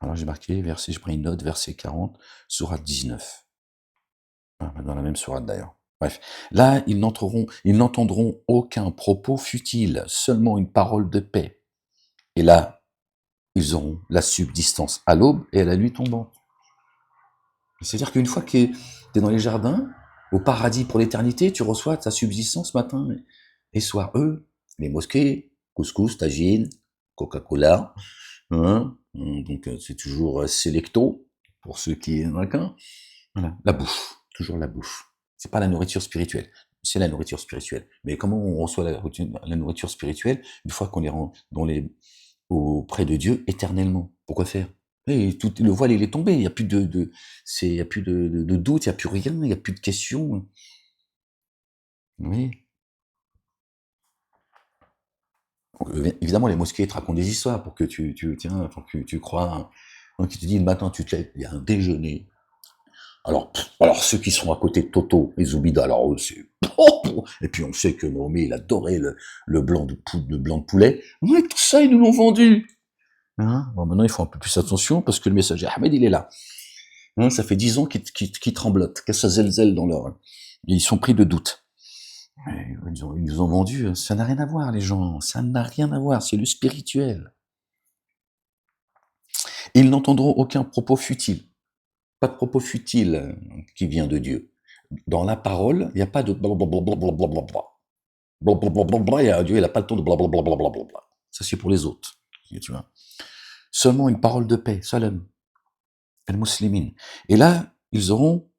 Alors j'ai marqué, j'ai pris une note, verset 40, sourate 19. Dans la même sourate d'ailleurs. Bref, là, ils n'entendront aucun propos futile, seulement une parole de paix. Et là, ils auront la subsistance à l'aube et à la nuit tombante. C'est-à-dire qu'une fois que tu es dans les jardins, au paradis pour l'éternité, tu reçois ta subsistance matin et soir. Eux, les mosquées, couscous, tagine, Coca-Cola, hein, donc c'est toujours Selecto, pour ceux qui en ont qu'un, Voilà, la bouffe, toujours la bouffe. C'est pas la nourriture spirituelle, c'est la nourriture spirituelle. Mais comment on reçoit la nourriture spirituelle une fois qu'on les rend auprès de Dieu éternellement? Pourquoi faire? Et tout, le voile il est tombé, il n'y a plus il y a plus de doute, il n'y a plus rien, il n'y a plus de questions. Oui. Évidemment, les mosquées te racontent des histoires pour que tiens, pour que tu crois. Donc, il te dit le matin, tu te lèves, il y a un déjeuner. Alors ceux qui sont à côté de Toto, les Zoubidas, alors eux, c'est... Et puis on sait que Mahomet, il adorait le blanc de poulet. Ouais, tout ça, ils nous l'ont vendu. Hein, bon, maintenant, ils font un peu plus attention parce que le messager Ahmed, il est là. Hein, ça fait 10 ans qu'ils tremblotent, qu'à ça zelzèle dans leur... Ils sont pris de doute. Ils nous ont vendu, ça n'a rien à voir, les gens. Ça n'a rien à voir, c'est le spirituel. Ils n'entendront aucun propos futile. Pas de propos futile qui vient de Dieu. Dans la parole, il n'y a pas de blablabla. Blablabla, Dieu, il n'a pas le temps de blablabla. Ça, c'est pour les autres. Tu vois. Seulement une parole de paix, salam, al-muslimin. Et là, ils auront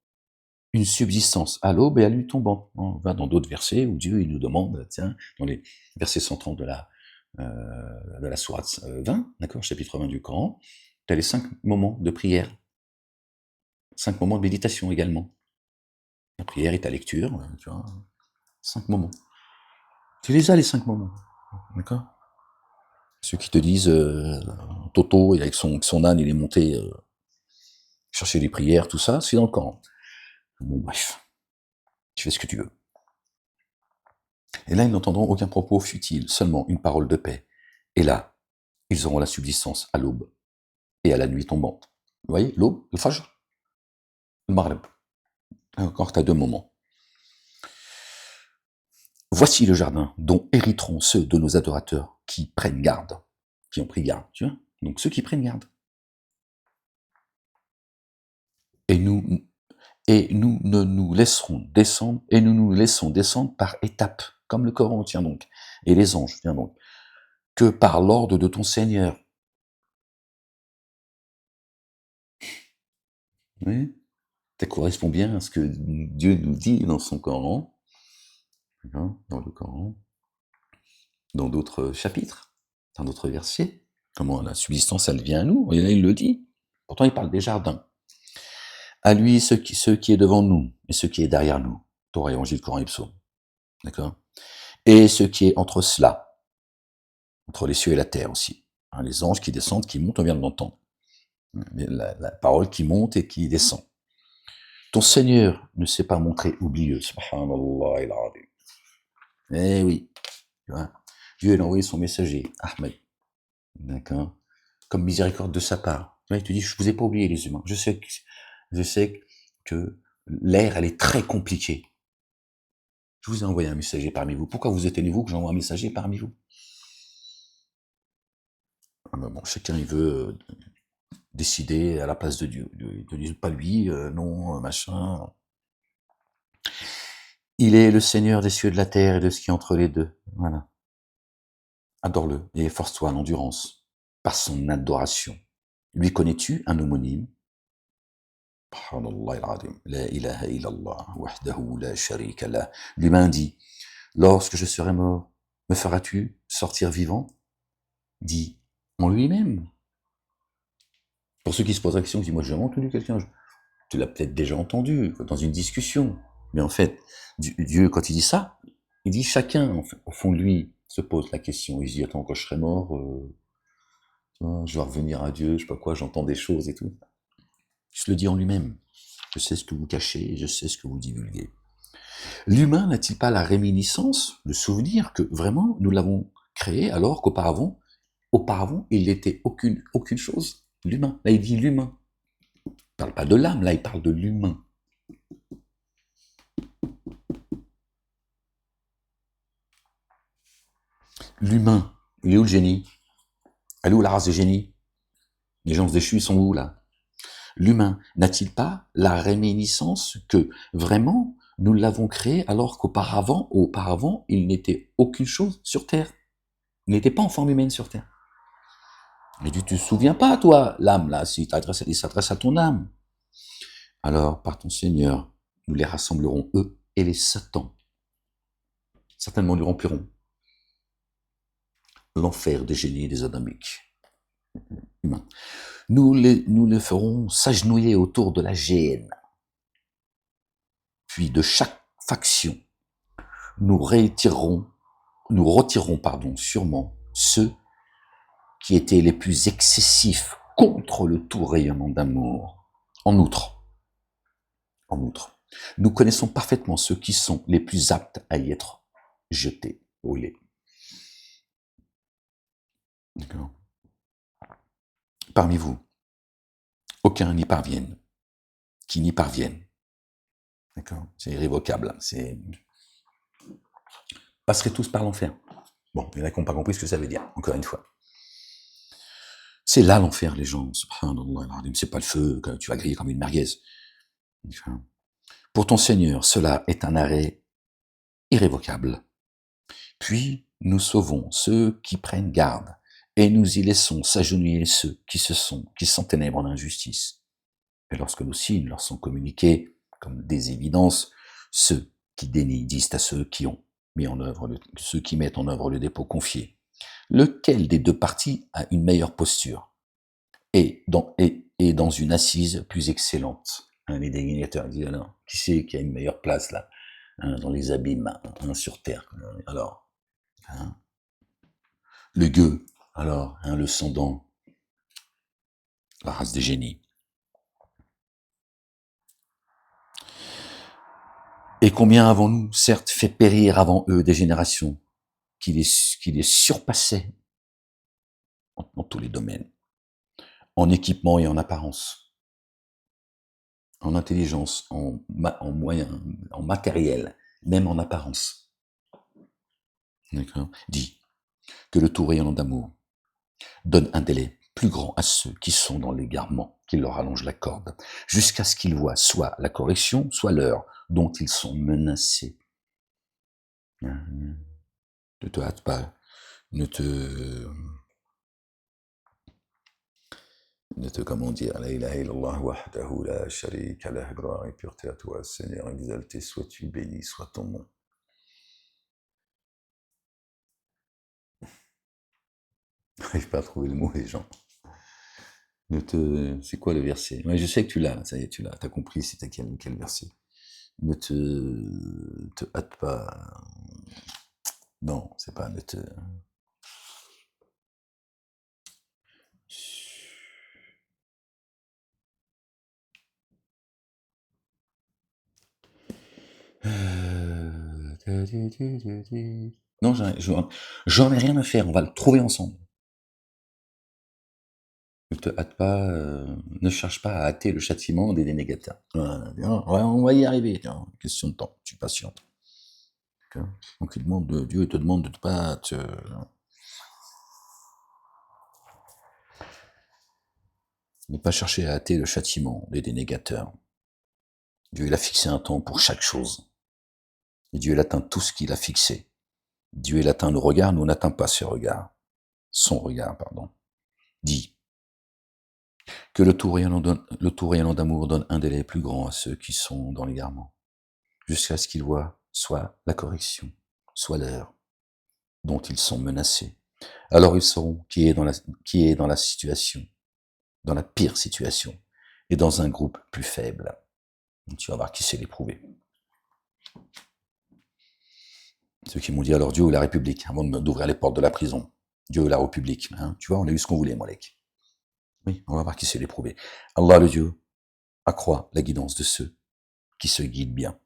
une subsistance à l'aube et à la nuit tombante. On va dans d'autres versets où Dieu il nous demande, tiens, dans les versets 130 de la sourate 20, d'accord, chapitre 20 du Coran, tu as les 5 moments de prière, 5 moments de méditation également. La prière et ta lecture, tu vois, 5 moments. Tu les as, les 5 moments, d'accord? Ceux qui te disent, Toto, avec son âne, il est monté chercher des prières, tout ça, c'est dans le Coran. Bon, bref, tu fais ce que tu veux. Et là, ils n'entendront aucun propos futile, seulement une parole de paix. Et là, ils auront la subsistance à l'aube et à la nuit tombante. Vous voyez, l'aube, le fajr, le maghreb. Encore, tu as 2 moments. Voici le jardin dont hériteront ceux de nos adorateurs qui prennent garde, qui ont pris garde, tu vois. Donc ceux qui prennent garde. Et nous ne nous laisserons descendre, et nous nous laissons descendre par étapes, comme le Coran, tiens donc, et les anges, tiens donc, que par l'ordre de ton Seigneur. Oui, ça correspond bien à ce que Dieu nous dit dans son Coran, dans le Coran, dans d'autres chapitres, dans d'autres versets, comment la subsistance, elle vient à nous, et là il le dit. Pourtant il parle des jardins. À lui, ce qui est devant nous, et ce qui est derrière nous, Torah, Évangile, Coran et Psaume, d'accord? Et ce qui est entre cela, entre les cieux et la terre aussi. Hein, les anges qui descendent, qui montent, on vient de l'entendre. La parole qui monte et qui descend. Ton Seigneur ne s'est pas montré oublieux. Subhanallah il-azim. Eh oui, tu vois. Dieu a envoyé son messager, Ahmed, d'accord, comme miséricorde de sa part. Il te dit, je vous ai pas oublié les humains. Je sais que l'ère, elle est très compliquée. Je vous ai envoyé un messager parmi vous. Pourquoi vous étonnez-vous que j'envoie un messager parmi vous? Bon, chacun, il veut décider à la place de Dieu. Ils te disent pas lui, non, machin. Il est le Seigneur des cieux et de la terre et de ce qui est entre les deux. Voilà. Adore-le et efforce-toi en endurance par son adoration. Lui connais-tu un homonyme? La ilaha illallah, wahdahu la sharika lah. L'humain dit, lorsque je serai mort, me feras-tu sortir vivant? Dit en lui-même. Pour ceux qui se posent la question, qui disent, moi j'ai jamais entendu quelqu'un, tu l'as peut-être déjà entendu dans une discussion. Mais en fait, Dieu, quand il dit ça, il dit chacun, en fait, au fond de lui, se pose la question. Il se dit, attends, quand je serai mort, je vais revenir à Dieu, je sais pas quoi, j'entends des choses et tout. Il se le dit en lui-même. Je sais ce que vous cachez, je sais ce que vous divulguez. L'humain n'a-t-il pas la réminiscence, le souvenir que vraiment nous l'avons créé alors qu'auparavant, il n'était aucune chose? L'humain. Là, il dit l'humain. Il ne parle pas de l'âme, là, il parle de l'humain. L'humain, il est où le génie? Elle est où la race des génies? Les gens déchus, ils sont où là? L'humain n'a-t-il pas la réminiscence que vraiment nous l'avons créé alors qu'auparavant, il n'était aucune chose sur Terre? Il n'était pas en forme humaine sur Terre. Mais tu te souviens pas, toi, l'âme là, il s'adresse à ton âme. Alors, par ton Seigneur, nous les rassemblerons, eux et les Satans. Certainement, nous remplirons l'enfer des génies des adamiques humains. Nous les ferons s'agenouiller autour de la géhenne. Puis de chaque faction, nous retirerons sûrement ceux qui étaient les plus excessifs contre le tout rayonnant d'amour. En outre, nous connaissons parfaitement ceux qui sont les plus aptes à y être jetés au lait. D'accord. Parmi vous, aucun n'y parvienne. Qui n'y parvienne. D'accord. C'est irrévocable. Passerez tous par l'enfer. Bon, il y en a qui n'ont pas compris ce que ça veut dire, encore une fois. C'est là l'enfer, les gens. Subhanallah, c'est pas le feu que tu vas griller comme une merguez. Pour ton Seigneur, cela est un arrêt irrévocable. Puis nous sauvons ceux qui prennent garde, et nous y laissons s'agenouiller ceux qui s'enténèbrent en injustice. Et lorsque nos signes leur sont communiqués comme des évidences, ceux qui dénient disent à ceux qui mettent en œuvre le dépôt confié, lequel des deux parties a une meilleure posture et dans une assise plus excellente. Les désignateurs disent alors, qui c'est qui a une meilleure place là, dans les abîmes, sur terre. Alors, le gueux, alors, le sang-dent, la race des génies. Et combien avons-nous, certes, fait périr avant eux des générations qui les surpassaient dans tous les domaines, en équipement et en apparence, en intelligence, en moyens, en matériel, même en apparence. D'accord. Dit que le tout rayonnant d'amour donne un délai plus grand à ceux qui sont dans l'égarement, qui leur allonge la corde, jusqu'à ce qu'ils voient soit la correction, soit l'heure dont ils sont menacés. Ne te hâte pas, ne te comment dire, la ilaha illallah wahdahu la sharika lah, gloire et pureté à toi, Seigneur, exalté sois-tu, béni soit ton nom. J'arrive pas à trouver le mot, les gens. C'est quoi le verset? Ouais, je sais que tu l'as, ça y est, t'as compris c'était quel verset. Ne te hâte pas. Non, c'est pas ne te. Non, j'en ai rien à faire, on va le trouver ensemble. Ne te hâte pas, ne cherche pas à hâter le châtiment des dénégateurs. On va y arriver, question de temps, je suis patient. Donc Dieu te demande de ne pas ne pas chercher à hâter le châtiment des dénégateurs. Dieu il a fixé un temps pour chaque chose. Et Dieu il atteint tout ce qu'il a fixé. Dieu il atteint le regard, nous on n'atteint pas son regard, pardon. Dit que le tout rayonnant d'amour donne un délai plus grand à ceux qui sont dans l'égarement, jusqu'à ce qu'ils voient soit la correction, soit l'heure dont ils sont menacés. Alors ils sauront qui est dans la situation, dans la pire situation, et dans un groupe plus faible. Tu vas voir qui sait l'éprouver. Ceux qui m'ont dit alors Dieu ou la République, avant d'ouvrir les portes de la prison. Dieu ou la République. Tu vois, on a eu ce qu'on voulait, Molek. Oui, on va voir qui sait l'éprouver. Allah le Dieu accroît la guidance de ceux qui se guident bien.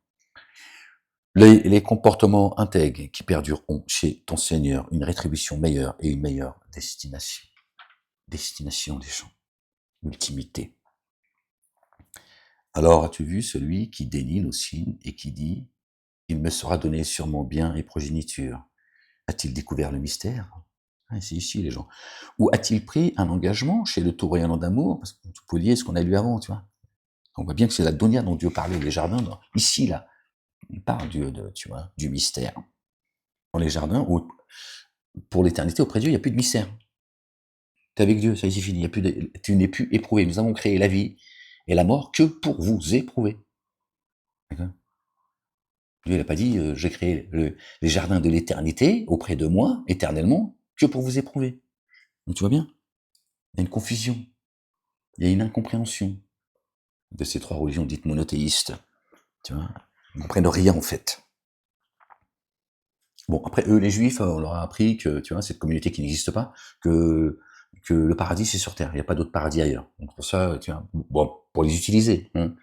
Les comportements intègres qui perdureront chez ton Seigneur une rétribution meilleure et une meilleure destination. Destination des gens. Ultimité. Alors as-tu vu celui qui dénie nos signes et qui dit « Il me sera donné sûrement bien et progéniture ». A-t-il découvert le mystère? C'est ici les gens. Ou a-t-il pris un engagement chez le tout rayonnant d'amour? Parce que tu peux lier ce qu'on a lu avant, tu vois. On voit bien que c'est la donia dont Dieu parlait, les jardins. Ici, là, il parle du mystère. Dans les jardins, où, pour l'éternité, auprès de Dieu, il n'y a plus de mystère. Tu es avec Dieu, ça y est, c'est fini. Tu n'es plus éprouvé. Nous avons créé la vie et la mort que pour vous éprouver. D'accord. Dieu n'a pas dit j'ai créé les jardins de l'éternité auprès de moi, éternellement, que pour vous éprouver. Donc, tu vois bien, il y a une confusion, il y a une incompréhension de ces trois religions dites monothéistes. Tu vois, ils ne comprennent rien en fait. Bon, après, eux, les juifs, on leur a appris que, tu vois, cette communauté qui n'existe pas, que le paradis, c'est sur Terre. Il n'y a pas d'autre paradis ailleurs. Donc, pour ça, tu vois, bon, pour les utiliser, hein,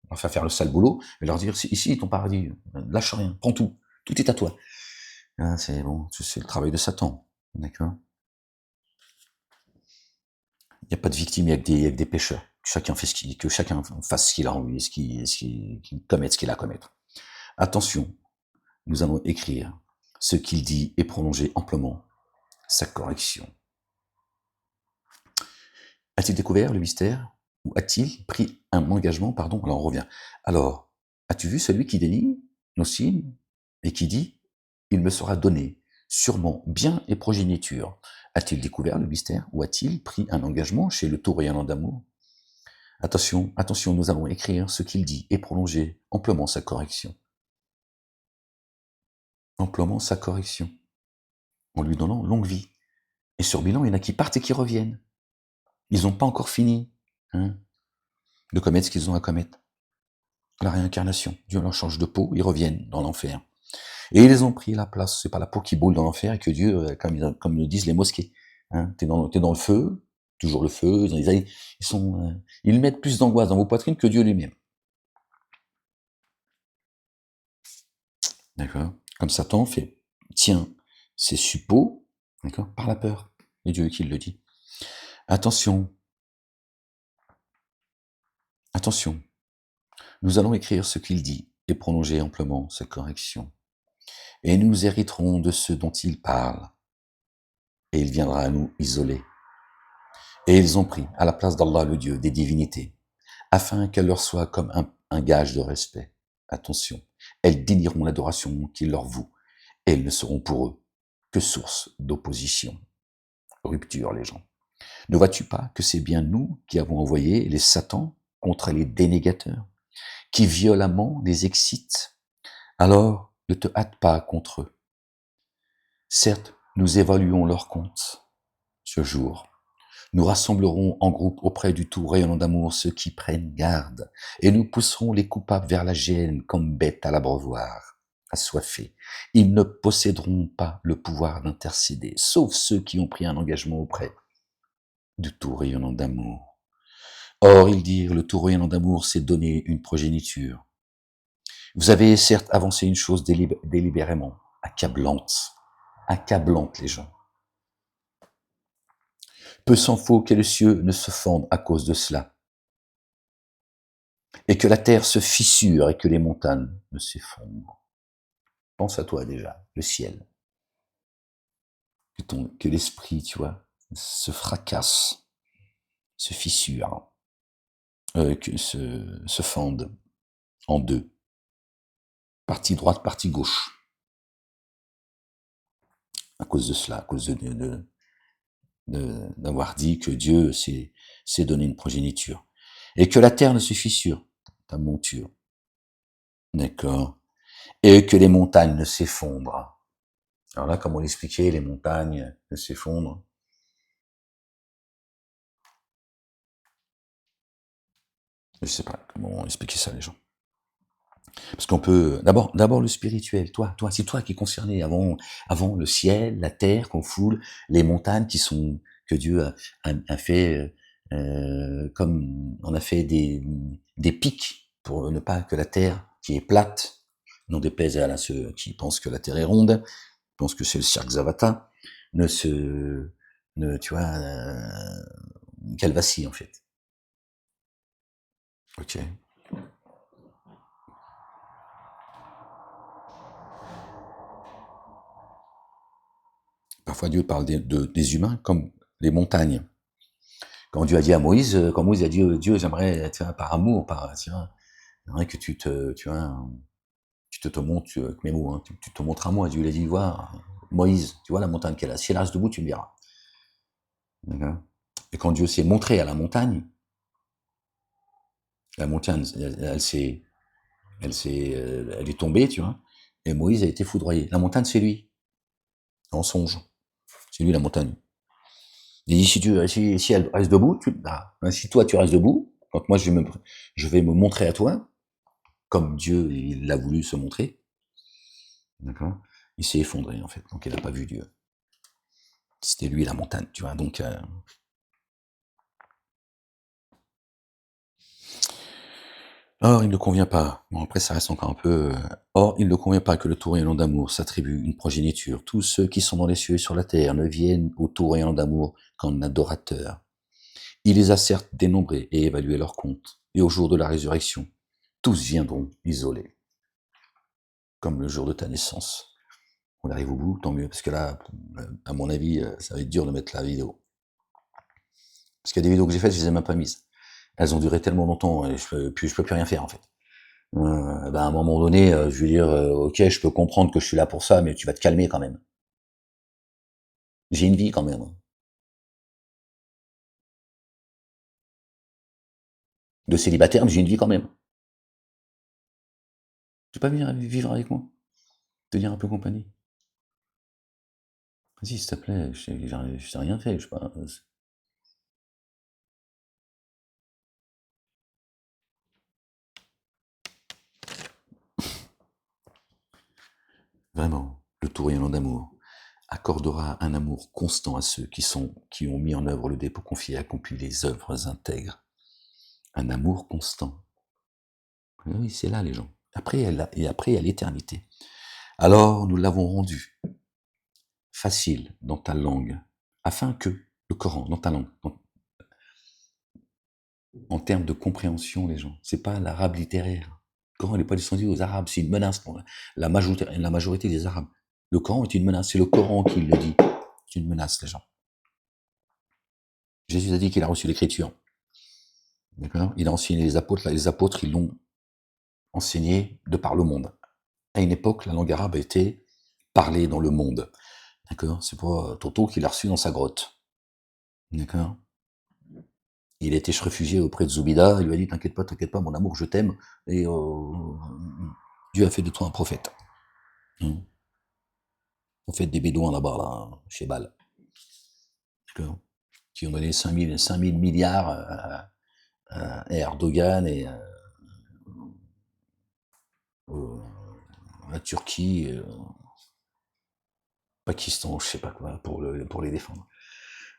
enfin, faire le sale boulot, et leur dire, ici, ton paradis, lâche rien, prends tout. Tout est à toi. Hein, c'est bon, c'est le travail de Satan. D'accord? Il n'y a pas de victime, il y a que des pécheurs. Que chacun fasse ce qu'il a envie, qu'il commette ce qu'il a à commettre. Attention, nous allons écrire ce qu'il dit et prolonger amplement sa correction. A-t-il découvert le mystère ou a-t-il pris un engagement? Pardon, alors on revient. Alors, as-tu vu celui qui dénie nos signes et qui dit « Il me sera donné, sûrement bien et progéniture ». A-t-il découvert le mystère ou a-t-il pris un engagement chez le tout rayonnant d'amour? Attention, attention, nous allons écrire ce qu'il dit et prolonger amplement sa correction. Amplement sa correction, en lui donnant longue vie. Et sur bilan, il y en a qui partent et qui reviennent. Ils n'ont pas encore fini de commettre ce qu'ils ont à commettre. La réincarnation. Dieu leur change de peau, ils reviennent dans l'enfer. Et ils ont pris la place. C'est pas la peau qui boule dans l'enfer et que Dieu, comme le disent les mosquées, t'es dans le feu, toujours le feu. Ils mettent plus d'angoisse dans vos poitrines que Dieu lui-même. D'accord. Comme Satan fait, tiens, c'est suppos, d'accord, par la peur. Et Dieu qui le dit. Attention. Attention. Nous allons écrire ce qu'il dit et prolonger amplement sa correction. Et nous hériterons de ce dont il parle. Et il viendra à nous isoler. Et ils ont pris, à la place d'Allah le Dieu, des divinités, afin qu'elle leur soit comme un gage de respect. Attention, elles dénieront l'adoration qu'ils leur vouent, et elles ne seront pour eux que source d'opposition. Rupture, les gens. Ne vois-tu pas que c'est bien nous qui avons envoyé les satans contre les dénégateurs, qui violemment les excitent? Alors, ne te hâte pas contre eux. Certes, nous évaluons leur compte. Ce jour, nous rassemblerons en groupe auprès du tout rayonnant d'amour ceux qui prennent garde, et nous pousserons les coupables vers la géhenne comme bêtes à l'abreuvoir, assoiffés. Ils ne posséderont pas le pouvoir d'intercéder, sauf ceux qui ont pris un engagement auprès du tout rayonnant d'amour. Or, ils dirent, le tout rayonnant d'amour s'est donné une progéniture. Vous avez certes avancé une chose délibérément, accablante les gens. Peu s'en faut que les cieux ne se fendent à cause de cela, et que la terre se fissure et que les montagnes ne s'effondrent. Pense à toi déjà, le ciel, que l'esprit, tu vois, se fracasse, se fissure, que se fende en deux, partie droite, partie gauche, à cause de cela, à cause d'avoir dit que Dieu s'est donné une progéniture, et que la terre ne se fissure, ta monture, d'accord, et que les montagnes ne s'effondrent. Alors là, comme on l'expliquait, les montagnes ne s'effondrent. Je sais pas comment expliquer ça, les gens. Parce qu'on peut, d'abord le spirituel. Toi, c'est toi qui es concerné avant le ciel, la terre qu'on foule, les montagnes que Dieu a fait, comme on a fait des pics pour ne pas que la terre qui est plate, non déplaise à ceux qui pensent que la terre est ronde, pensent que c'est le cirque Zavata, tu vois, qu'elle vacille en fait. Ok. Parfois Dieu parle des humains comme les montagnes. Quand Dieu a dit à Moïse, quand Moïse a dit Dieu, j'aimerais, par amour, j'aimerais que tu te montres, avec mes mots, tu te montres à moi. Dieu lui a dit, vois, Moïse, tu vois la montagne qu'elle a. Si elle reste debout, tu me verras. D'accord. Et quand Dieu s'est montré à la montagne, La montagne, elle est tombée, tu vois, et Moïse a été foudroyé. La montagne, c'est lui, en songe. C'est lui la montagne. Il dit si elle reste debout, si toi tu restes debout, quand moi je vais me montrer à toi, comme Dieu il l'a voulu se montrer, d'accord. Il s'est effondré en fait, donc il n'a pas vu Dieu. C'était lui la montagne, tu vois. Donc or il ne convient pas. Bon après ça reste encore un peu. Or il ne convient pas que le tourbillon d'amour s'attribue une progéniture. Tous ceux qui sont dans les cieux et sur la terre ne viennent au tourbillon d'amour qu'en adorateurs. Il les a certes dénombrés et évalué leur compte. Et au jour de la résurrection, tous viendront isolés, comme le jour de ta naissance. On arrive au bout, tant mieux, parce que là, à mon avis, ça va être dur de mettre la vidéo. Parce qu'il y a des vidéos que j'ai faites, je les ai même pas mises. Elles ont duré tellement longtemps, et je peux plus rien faire en fait. À un moment donné, je veux dire, ok, je peux comprendre que je suis là pour ça, mais tu vas te calmer quand même. J'ai une vie quand même. De célibataire, mais j'ai une vie quand même. Tu peux pas venir vivre avec moi? Tenir un peu compagnie? Vas-y, s'il te plaît, je t'ai rien fait, je sais pas. Vraiment, le tourbillon d'amour accordera un amour constant à ceux qui ont mis en œuvre le dépôt confié et accompli les œuvres intègres. Un amour constant. Oui, c'est là les gens. Après, et après, il y a l'éternité. Alors, nous l'avons rendu facile dans ta langue, afin que le Coran, dans ta langue, en termes de compréhension, les gens, c'est pas l'arabe littéraire. Le Coran n'est pas descendu aux Arabes, c'est une menace pour la majorité des Arabes. Le Coran est une menace, c'est le Coran qui le dit. C'est une menace, les gens. Jésus a dit qu'il a reçu l'écriture. D'accord. Il a enseigné les apôtres, ils l'ont enseigné de par le monde. À une époque, la langue arabe était parlée dans le monde. D'accord. C'est pas Toto qui l'a reçu dans sa grotte. D'accord. Il était réfugié auprès de Zoubida, il lui a dit t'inquiète pas, mon amour, je t'aime, et Dieu a fait de toi un prophète. Prophète des Bédouins là-bas, là, chez Bâle. D'accord. Qui ont donné 5000 milliards à Erdogan et la Turquie, Pakistan, je sais pas quoi, pour les défendre.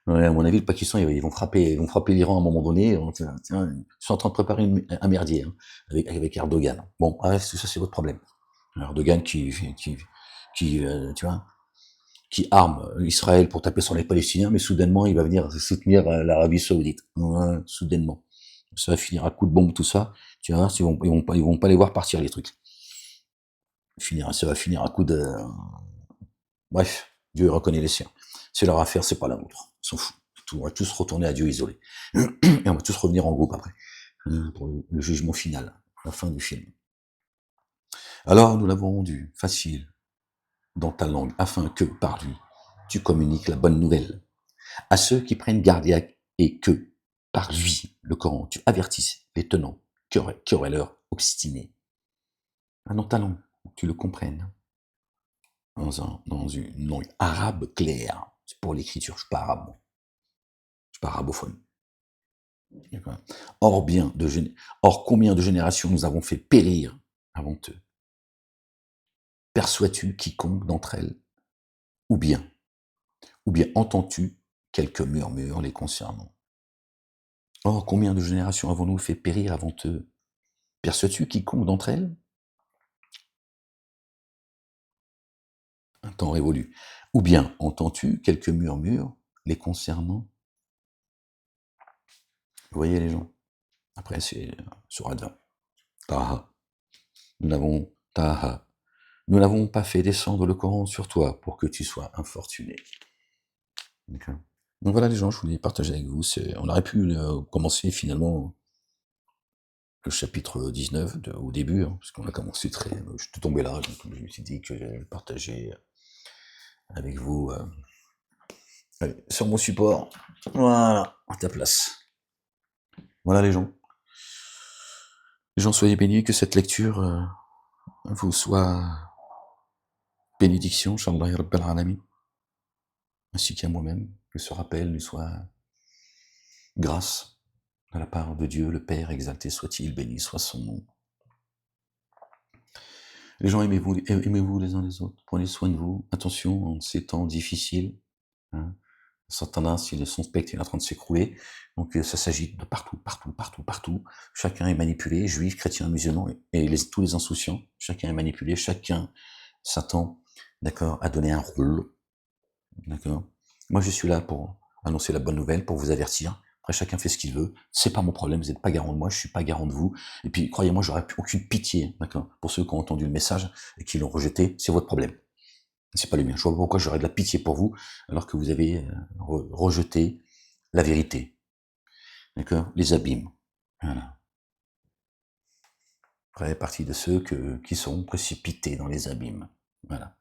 Ouais, à mon avis, le Pakistan, ils vont frapper l'Iran à un moment donné. Tiens, ils sont en train de préparer un merdier hein, avec Erdogan. Bon, tout ça, c'est votre problème. Erdogan tu vois, qui arme Israël pour taper sur les Palestiniens, mais soudainement, il va venir soutenir l'Arabie Saoudite. Ouais, soudainement. Ça va finir à coup de bombe, tout ça. Tu vois, ils vont pas les voir partir, les trucs. Ça va finir à coup de... Bref, Dieu reconnaît les siens. C'est leur affaire, c'est pas la nôtre. On s'en fout. On va tous retourner à Dieu isolé. Et on va tous revenir en groupe après. Pour le jugement final, la fin du film. Alors, nous l'avons rendu facile dans ta langue, afin que, par lui, tu communiques la bonne nouvelle à ceux qui prennent garde et que, par lui, le Coran, tu avertisses les tenants qui auraient l'air obstinés. Dans ta langue, tu le comprennes. Dans une langue arabe claire. C'est pour l'écriture, je suis pas arabe. Je suis pas arabophone. Or, combien de générations nous avons fait périr avant eux? Perçois-tu quiconque d'entre elles? Ou bien entends-tu quelques murmures les concernant? Or, combien de générations avons-nous fait périr avant eux? Perçois-tu quiconque d'entre elles? Un temps révolu. Ou bien entends-tu quelques murmures les concernant? Vous voyez les gens? Après, c'est Surat 20. Taha. Taha. Nous n'avons pas fait descendre le Coran sur toi pour que tu sois infortuné. Okay. Donc voilà les gens, je voulais partager avec vous. On aurait pu commencer finalement le chapitre 19 au début, hein, parce qu'on a commencé je suis tombé là, donc je me suis dit que j'allais partager avec vous sur mon support. Voilà, à ta place. Voilà les gens. Les gens, soyez bénis, que cette lecture vous soit bénédiction, Inch'Allah ya Rabbal Alamin, ainsi qu'à moi-même, que ce rappel nous soit grâce de la part de Dieu, le Père, exalté soit-il, béni soit son nom. Les gens, aimez-vous les uns les autres, prenez soin de vous, attention en ces temps difficiles, hein. Satan, si son spectre est en train de s'écrouler, donc ça s'agite de partout, partout, partout, partout. Chacun est manipulé, juifs, chrétiens, musulmans et tous les insouciants. Chacun est manipulé, chacun s'attend, d'accord, à donner un rôle, d'accord. Moi, je suis là pour annoncer la bonne nouvelle, pour vous avertir. Après, chacun fait ce qu'il veut. C'est pas mon problème. Vous n'êtes pas garant de moi. Je suis pas garant de vous. Et puis, croyez-moi, j'aurais aucune pitié, d'accord, pour ceux qui ont entendu le message et qui l'ont rejeté. C'est votre problème. C'est pas le mien. Je vois pas pourquoi j'aurais de la pitié pour vous, alors que vous avez rejeté la vérité. D'accord? Les abîmes. Voilà. Après, partie de ceux qui sont précipités dans les abîmes. Voilà.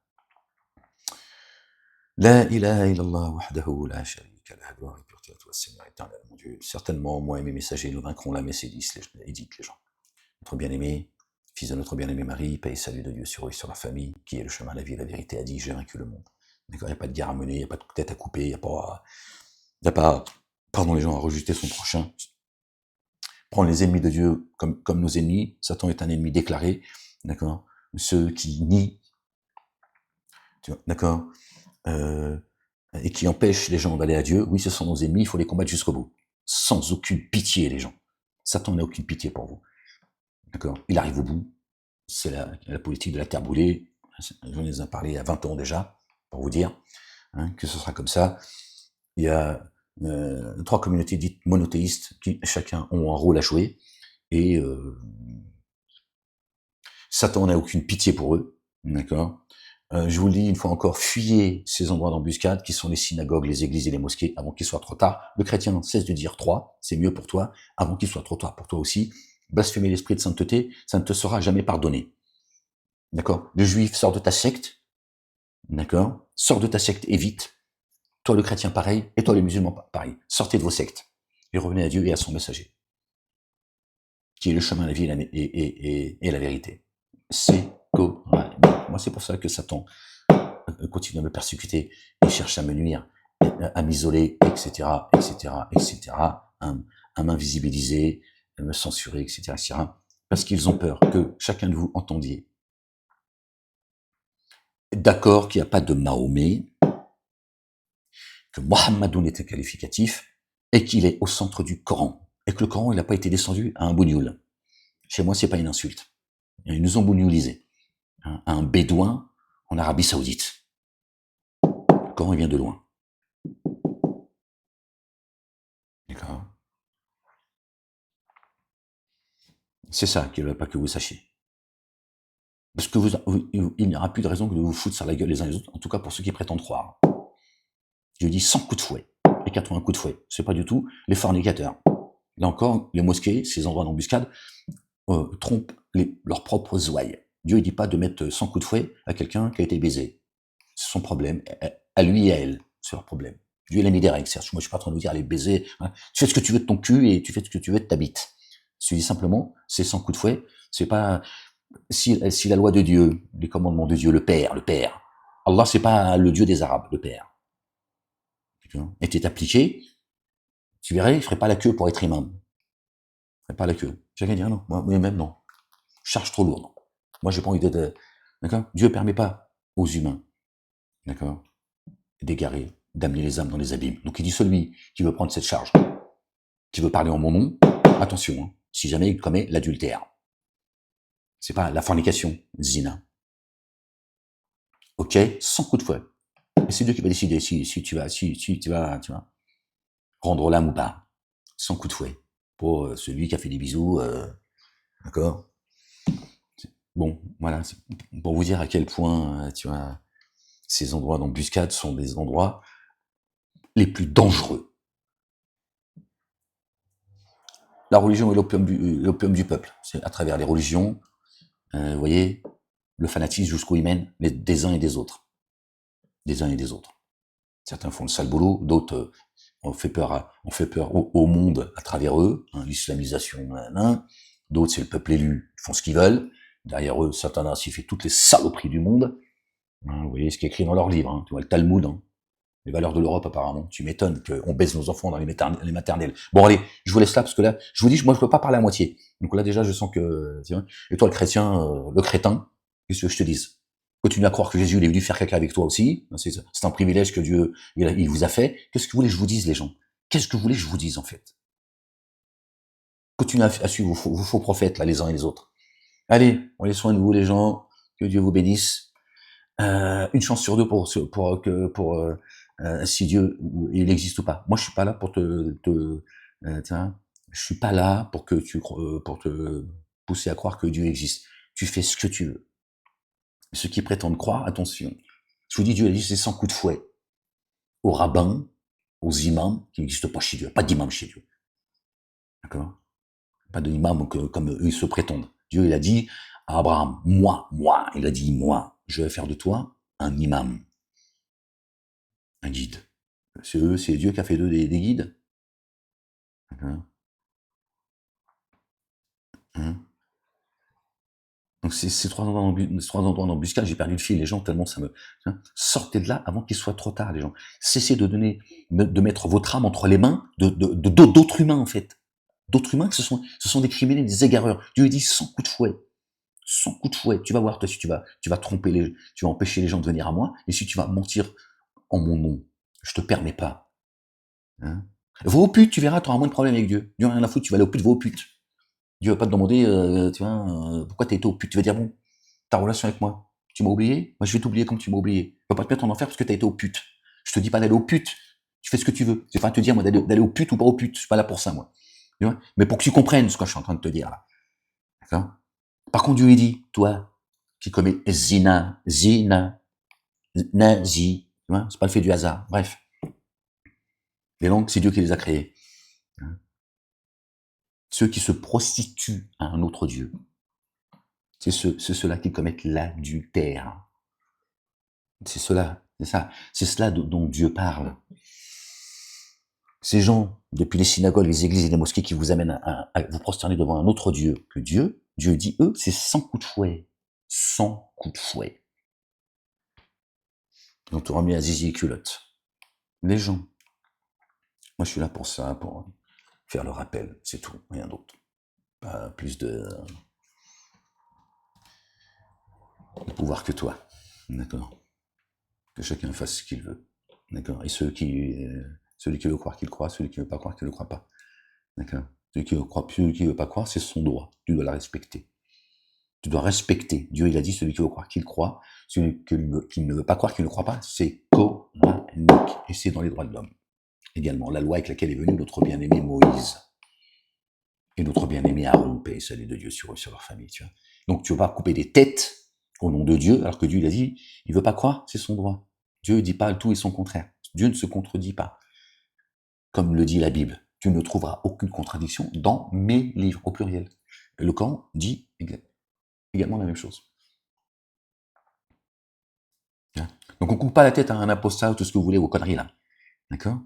La ilaha illallah wahdahu la sharika lah, gloire et pureté à toi, Seigneur éternel, mon Dieu. Certainement, moi et mes messagers, nous vaincrons la messe et dites les gens. Notre bien-aimé, fils de notre bien-aimé Marie, paix et salut de Dieu sur eux et sur leur famille, qui est le chemin, la vie et la vérité, a dit, j'ai vaincu le monde. D'accord? Il n'y a pas de guerre à mener, il n'y a pas de tête à couper, il n'y a pas, pardon, les gens à rejeter son prochain. Prendre les ennemis de Dieu comme nos ennemis. Satan est un ennemi déclaré, d'accord? Ceux qui nient, d'accord, et qui empêchent les gens d'aller à Dieu, oui, ce sont nos ennemis, il faut les combattre jusqu'au bout. Sans aucune pitié, les gens. Satan n'a aucune pitié pour vous. D'accord? Il arrive au bout. C'est la politique de la terre brûlée. J'en ai parlé il y a 20 ans déjà, pour vous dire, hein, que ce sera comme ça. Il y a 3 communautés dites monothéistes qui chacun ont un rôle à jouer. Et Satan n'a aucune pitié pour eux, d'accord. Je vous le dis une fois encore, fuyez ces endroits d'embuscade qui sont les synagogues, les églises et les mosquées avant qu'il soit trop tard. Le chrétien cesse de dire 3, c'est mieux pour toi, avant qu'il soit trop tard pour toi aussi. Blasphémer l'esprit de sainteté, ça ne te sera jamais pardonné. D'accord? Le juif sort de ta secte, d'accord? Sors de ta secte et vite. Toi le chrétien pareil, et toi les musulmans pareil. Sortez de vos sectes et revenez à Dieu et à son messager, qui est le chemin, la vie et la vérité. C'est correct. Moi, c'est pour ça que Satan continue à me persécuter, il cherche à me nuire, à m'isoler, etc., etc., etc., à m'invisibiliser, à me censurer, etc., etc., parce qu'ils ont peur que chacun de vous entendiez. D'accord qu'il n'y a pas de Mahomet, que Mohammedoun est un qualificatif, et qu'il est au centre du Coran, et que le Coran, il n'a pas été descendu à un bougnoul. Chez moi, c'est pas une insulte. Ils nous ont bougnoulisés. Un bédouin en Arabie Saoudite. Le Coran, il vient de loin. D'accord? C'est ça qu'il ne veut pas que vous sachiez. Parce que il n'y aura plus de raison que de vous foutre sur la gueule les uns les autres, en tout cas pour ceux qui prétendent croire. Je dis 100 coups de fouet et 80 coups de fouet. C'est pas du tout les fornicateurs. Là encore, les mosquées, ces endroits d'embuscade, trompent leurs propres ouailles. Dieu ne dit pas de mettre 100 coups de fouet à quelqu'un qui a été baisé. C'est son problème, à lui et à elle. C'est leur problème. Dieu, il a mis des règles, certes. Moi, je suis pas en train de vous dire, allez, baiser. Hein. Tu fais ce que tu veux de ton cul et tu fais ce que tu veux de ta bite. Je dis simplement, c'est 100 coups de fouet. C'est pas, si la loi de Dieu, les commandements de Dieu, le Père, Allah, c'est pas le Dieu des Arabes, le Père, était appliqué, tu verrais, il ferait pas la queue pour être imam. Il ferait pas la queue. Chacun dirait non, moi-même non. Charge trop lourde. Moi, j'ai pas envie d'être, d'accord? Dieu permet pas aux humains, d'accord, d'égarer, d'amener les âmes dans les abîmes. Donc il dit celui qui veut prendre cette charge, qui veut parler en mon nom, attention, hein, si jamais il commet l'adultère. C'est pas la fornication, zina. Ok, 100 coups de fouet. Et c'est Dieu qui va décider si tu vas rendre l'âme ou pas. 100 coups de fouet. Pour celui qui a fait des bisous, d'accord. Bon, voilà, pour vous dire à quel point, ces endroits d'embuscade sont des endroits les plus dangereux. La religion est l'opium du peuple. C'est à travers les religions, vous voyez, le fanatisme jusqu'où il mène des uns et des autres. Des uns et des autres. Certains font le sale boulot, d'autres on fait peur au monde à travers eux, hein, l'islamisation, D'autres, c'est le peuple élu. Ils font ce qu'ils veulent. Derrière eux, Satanas, il fait toutes les saloperies du monde. Hein, vous voyez ce qui est écrit dans leurs livres. Hein. Tu vois, le Talmud, hein. Les valeurs de l'Europe, apparemment. Tu m'étonnes qu'on baisse nos enfants dans les maternelles. Bon, allez, je vous laisse là, parce que là, je vous dis, moi, je peux pas parler à moitié. Donc là, déjà, je sens que... Et toi, le chrétien, le crétin, qu'est-ce que je te dise? Continue à croire que Jésus il est venu faire caca avec toi aussi. C'est un privilège que Dieu il vous a fait. Qu'est-ce que vous voulez que je vous dise, les gens? Qu'est-ce que vous voulez que je vous dise, en fait? Continuez à suivre vos faux prophètes, là, les uns et les autres. Allez, prenez soin de vous, les gens. Que Dieu vous bénisse. Une chance sur deux si Dieu il existe ou pas. Moi, je suis pas là pour je suis pas là pour que pour te pousser à croire que Dieu existe. Tu fais ce que tu veux. Ceux qui prétendent croire, attention. Je vous dis, Dieu a dit, c'est sans coup de fouet. Aux rabbins, aux imams, qui n'existent pas chez Dieu. Pas d'imam chez Dieu. D'accord? Pas d'imam comme eux, ils se prétendent. Dieu, il a dit à Abraham, moi, il a dit, moi, je vais faire de toi un imam. Un guide. C'est Dieu qui a fait d'eux des guides. Hein? Hein? Donc ces 3 endroits d'embuscade, j'ai perdu le fil, les gens, tellement ça me... Hein? Sortez de là avant qu'il soit trop tard, les gens. Cessez de mettre votre âme entre les mains d'autres humains, en fait. D'autres humains, ce sont des criminels, des égareurs. Dieu dit sans coup de fouet. Sans coup de fouet. Tu vas voir, toi, si tu vas tromper tu vas empêcher les gens de venir à moi, et si tu vas mentir en mon nom, je te permets pas. Hein? Va au pute, tu verras, tu auras moins de problèmes avec Dieu. Dieu n'a rien à foutre, tu vas aller au pute, va au pute. Dieu va pas te demander, pourquoi t'as été au pute. Tu vas dire, bon, ta relation avec moi, tu m'as oublié? Moi, je vais t'oublier comme tu m'as oublié. Je vais pas te mettre en enfer parce que t'as été au pute. Je te dis pas d'aller au pute. Tu fais ce que tu veux. C'est pas te dire, moi, d'aller au pute ou pas au pute. Je suis pas là pour ça, moi. Tu vois? Mais pour que tu comprennes ce que je suis en train de te dire, là. D'accord? Par contre, Dieu lui dit, toi, qui commets nazi, tu vois? C'est pas le fait du hasard. Bref. Les langues, c'est Dieu qui les a créées. Hein? Ceux qui se prostituent à un autre Dieu, c'est ceux-là qui commettent l'adultère. C'est cela, c'est ça. C'est cela dont Dieu parle. Ces gens, depuis les synagogues, les églises et les mosquées, qui vous amènent à vous prosterner devant un autre Dieu que Dieu, Dieu dit, eux, c'est sans coup de fouet. Sans coup de fouet. Donc, tu auras mis à zizi et culotte. Les gens. Moi, je suis là pour ça, pour faire le rappel. C'est tout, rien d'autre. Pas plus de pouvoir que toi. D'accord? Que chacun fasse ce qu'il veut. D'accord? Et celui qui veut croire qu'il croit, celui qui veut pas croire qu'il ne croit pas. D'accord? Celui qui veut pas croire, c'est son droit. Tu dois la respecter. Tu dois respecter. Dieu, il a dit, celui qui veut croire qu'il croit, celui qui ne veut pas croire qu'il ne croit pas, c'est coranique. Et c'est dans les droits de l'homme. Également, la loi avec laquelle est venu notre bien-aimé Moïse. Et notre bien-aimé Aaron, paix et salut de Dieu sur eux, sur leur famille. Tu vois. Donc, tu ne vas pas couper des têtes au nom de Dieu, alors que Dieu, il a dit, il veut pas croire, c'est son droit. Dieu ne dit pas le tout et son contraire. Dieu ne se contredit pas. Comme le dit la Bible, tu ne trouveras aucune contradiction dans mes livres, au pluriel. Et le Coran dit également la même chose. Donc on ne coupe pas la tête à un apostat ou tout ce que vous voulez, vos conneries là. D'accord?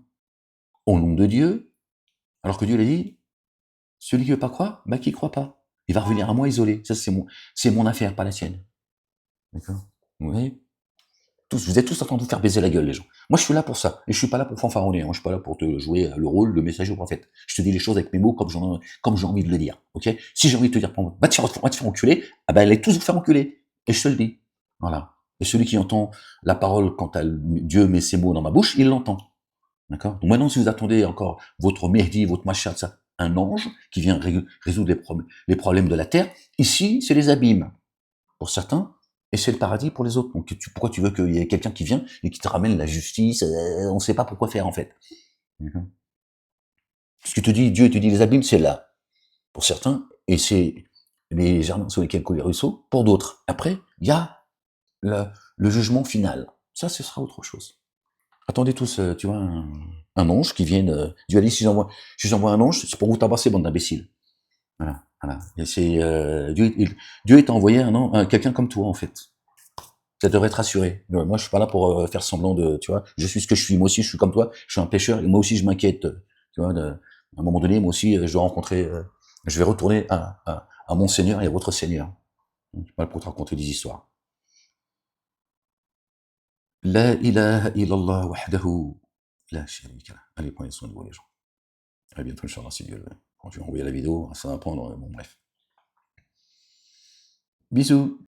Au nom de Dieu, alors que Dieu l'a dit, celui qui ne veut pas croire, bah qui ne croit pas. Il va revenir à moi isolé. Ça, c'est mon affaire, pas la sienne. D'accord? Vous voyez? Vous êtes tous en train de vous faire baiser la gueule, les gens. Moi, je suis là pour ça. Et je suis pas là pour fanfaronner. Hein. Je suis pas là pour te jouer le rôle de messager au prophète. Je te dis les choses avec mes mots comme j'ai envie de le dire. Ok? Si j'ai envie de te dire, va te faire enculer, ah ben, allez tous vous faire enculer. Et je te le dis. Voilà. Et celui qui entend la parole quand Dieu met ses mots dans ma bouche, il l'entend. D'accord? Donc maintenant, si vous attendez encore votre Mehdi, votre machin, ça, un ange qui vient résoudre les problèmes de la terre, ici, c'est les abîmes. Pour certains, et c'est le paradis pour les autres. Donc pourquoi tu veux qu'il y ait quelqu'un qui vient et qui te ramène la justice? On ne sait pas pourquoi faire, en fait. Ce que te dit Dieu, te dit les abîmes, c'est là. Pour certains, et c'est les jardins sur lesquels coulent les ruisseaux, pour d'autres. Après, il y a le jugement final. Ça, ce sera autre chose. Attendez tous, tu vois, un ange qui vienne... Dieu a dit, si j'envoie un ange, c'est pour vous tabasser, bande d'imbéciles. Voilà. Et c'est Dieu t'a envoyé quelqu'un comme toi, en fait. Ça devrait te rassurer. Moi, je suis pas là pour faire semblant de, tu vois, je suis ce que je suis. Moi aussi, je suis comme toi. Je suis un pêcheur et moi aussi, je m'inquiète. Tu vois, à un moment donné, moi aussi, je vais retourner à mon Seigneur et à votre Seigneur. Je suis pas là pour te raconter des histoires. La ilaha illallah wahdahu la sharika lah. Allez, prenez soin de vous, les gens. À bientôt, Inch'Allah, si Dieu le veut. Quand je vais envoyer la vidéo, ça va prendre, bon, bref. Bisous.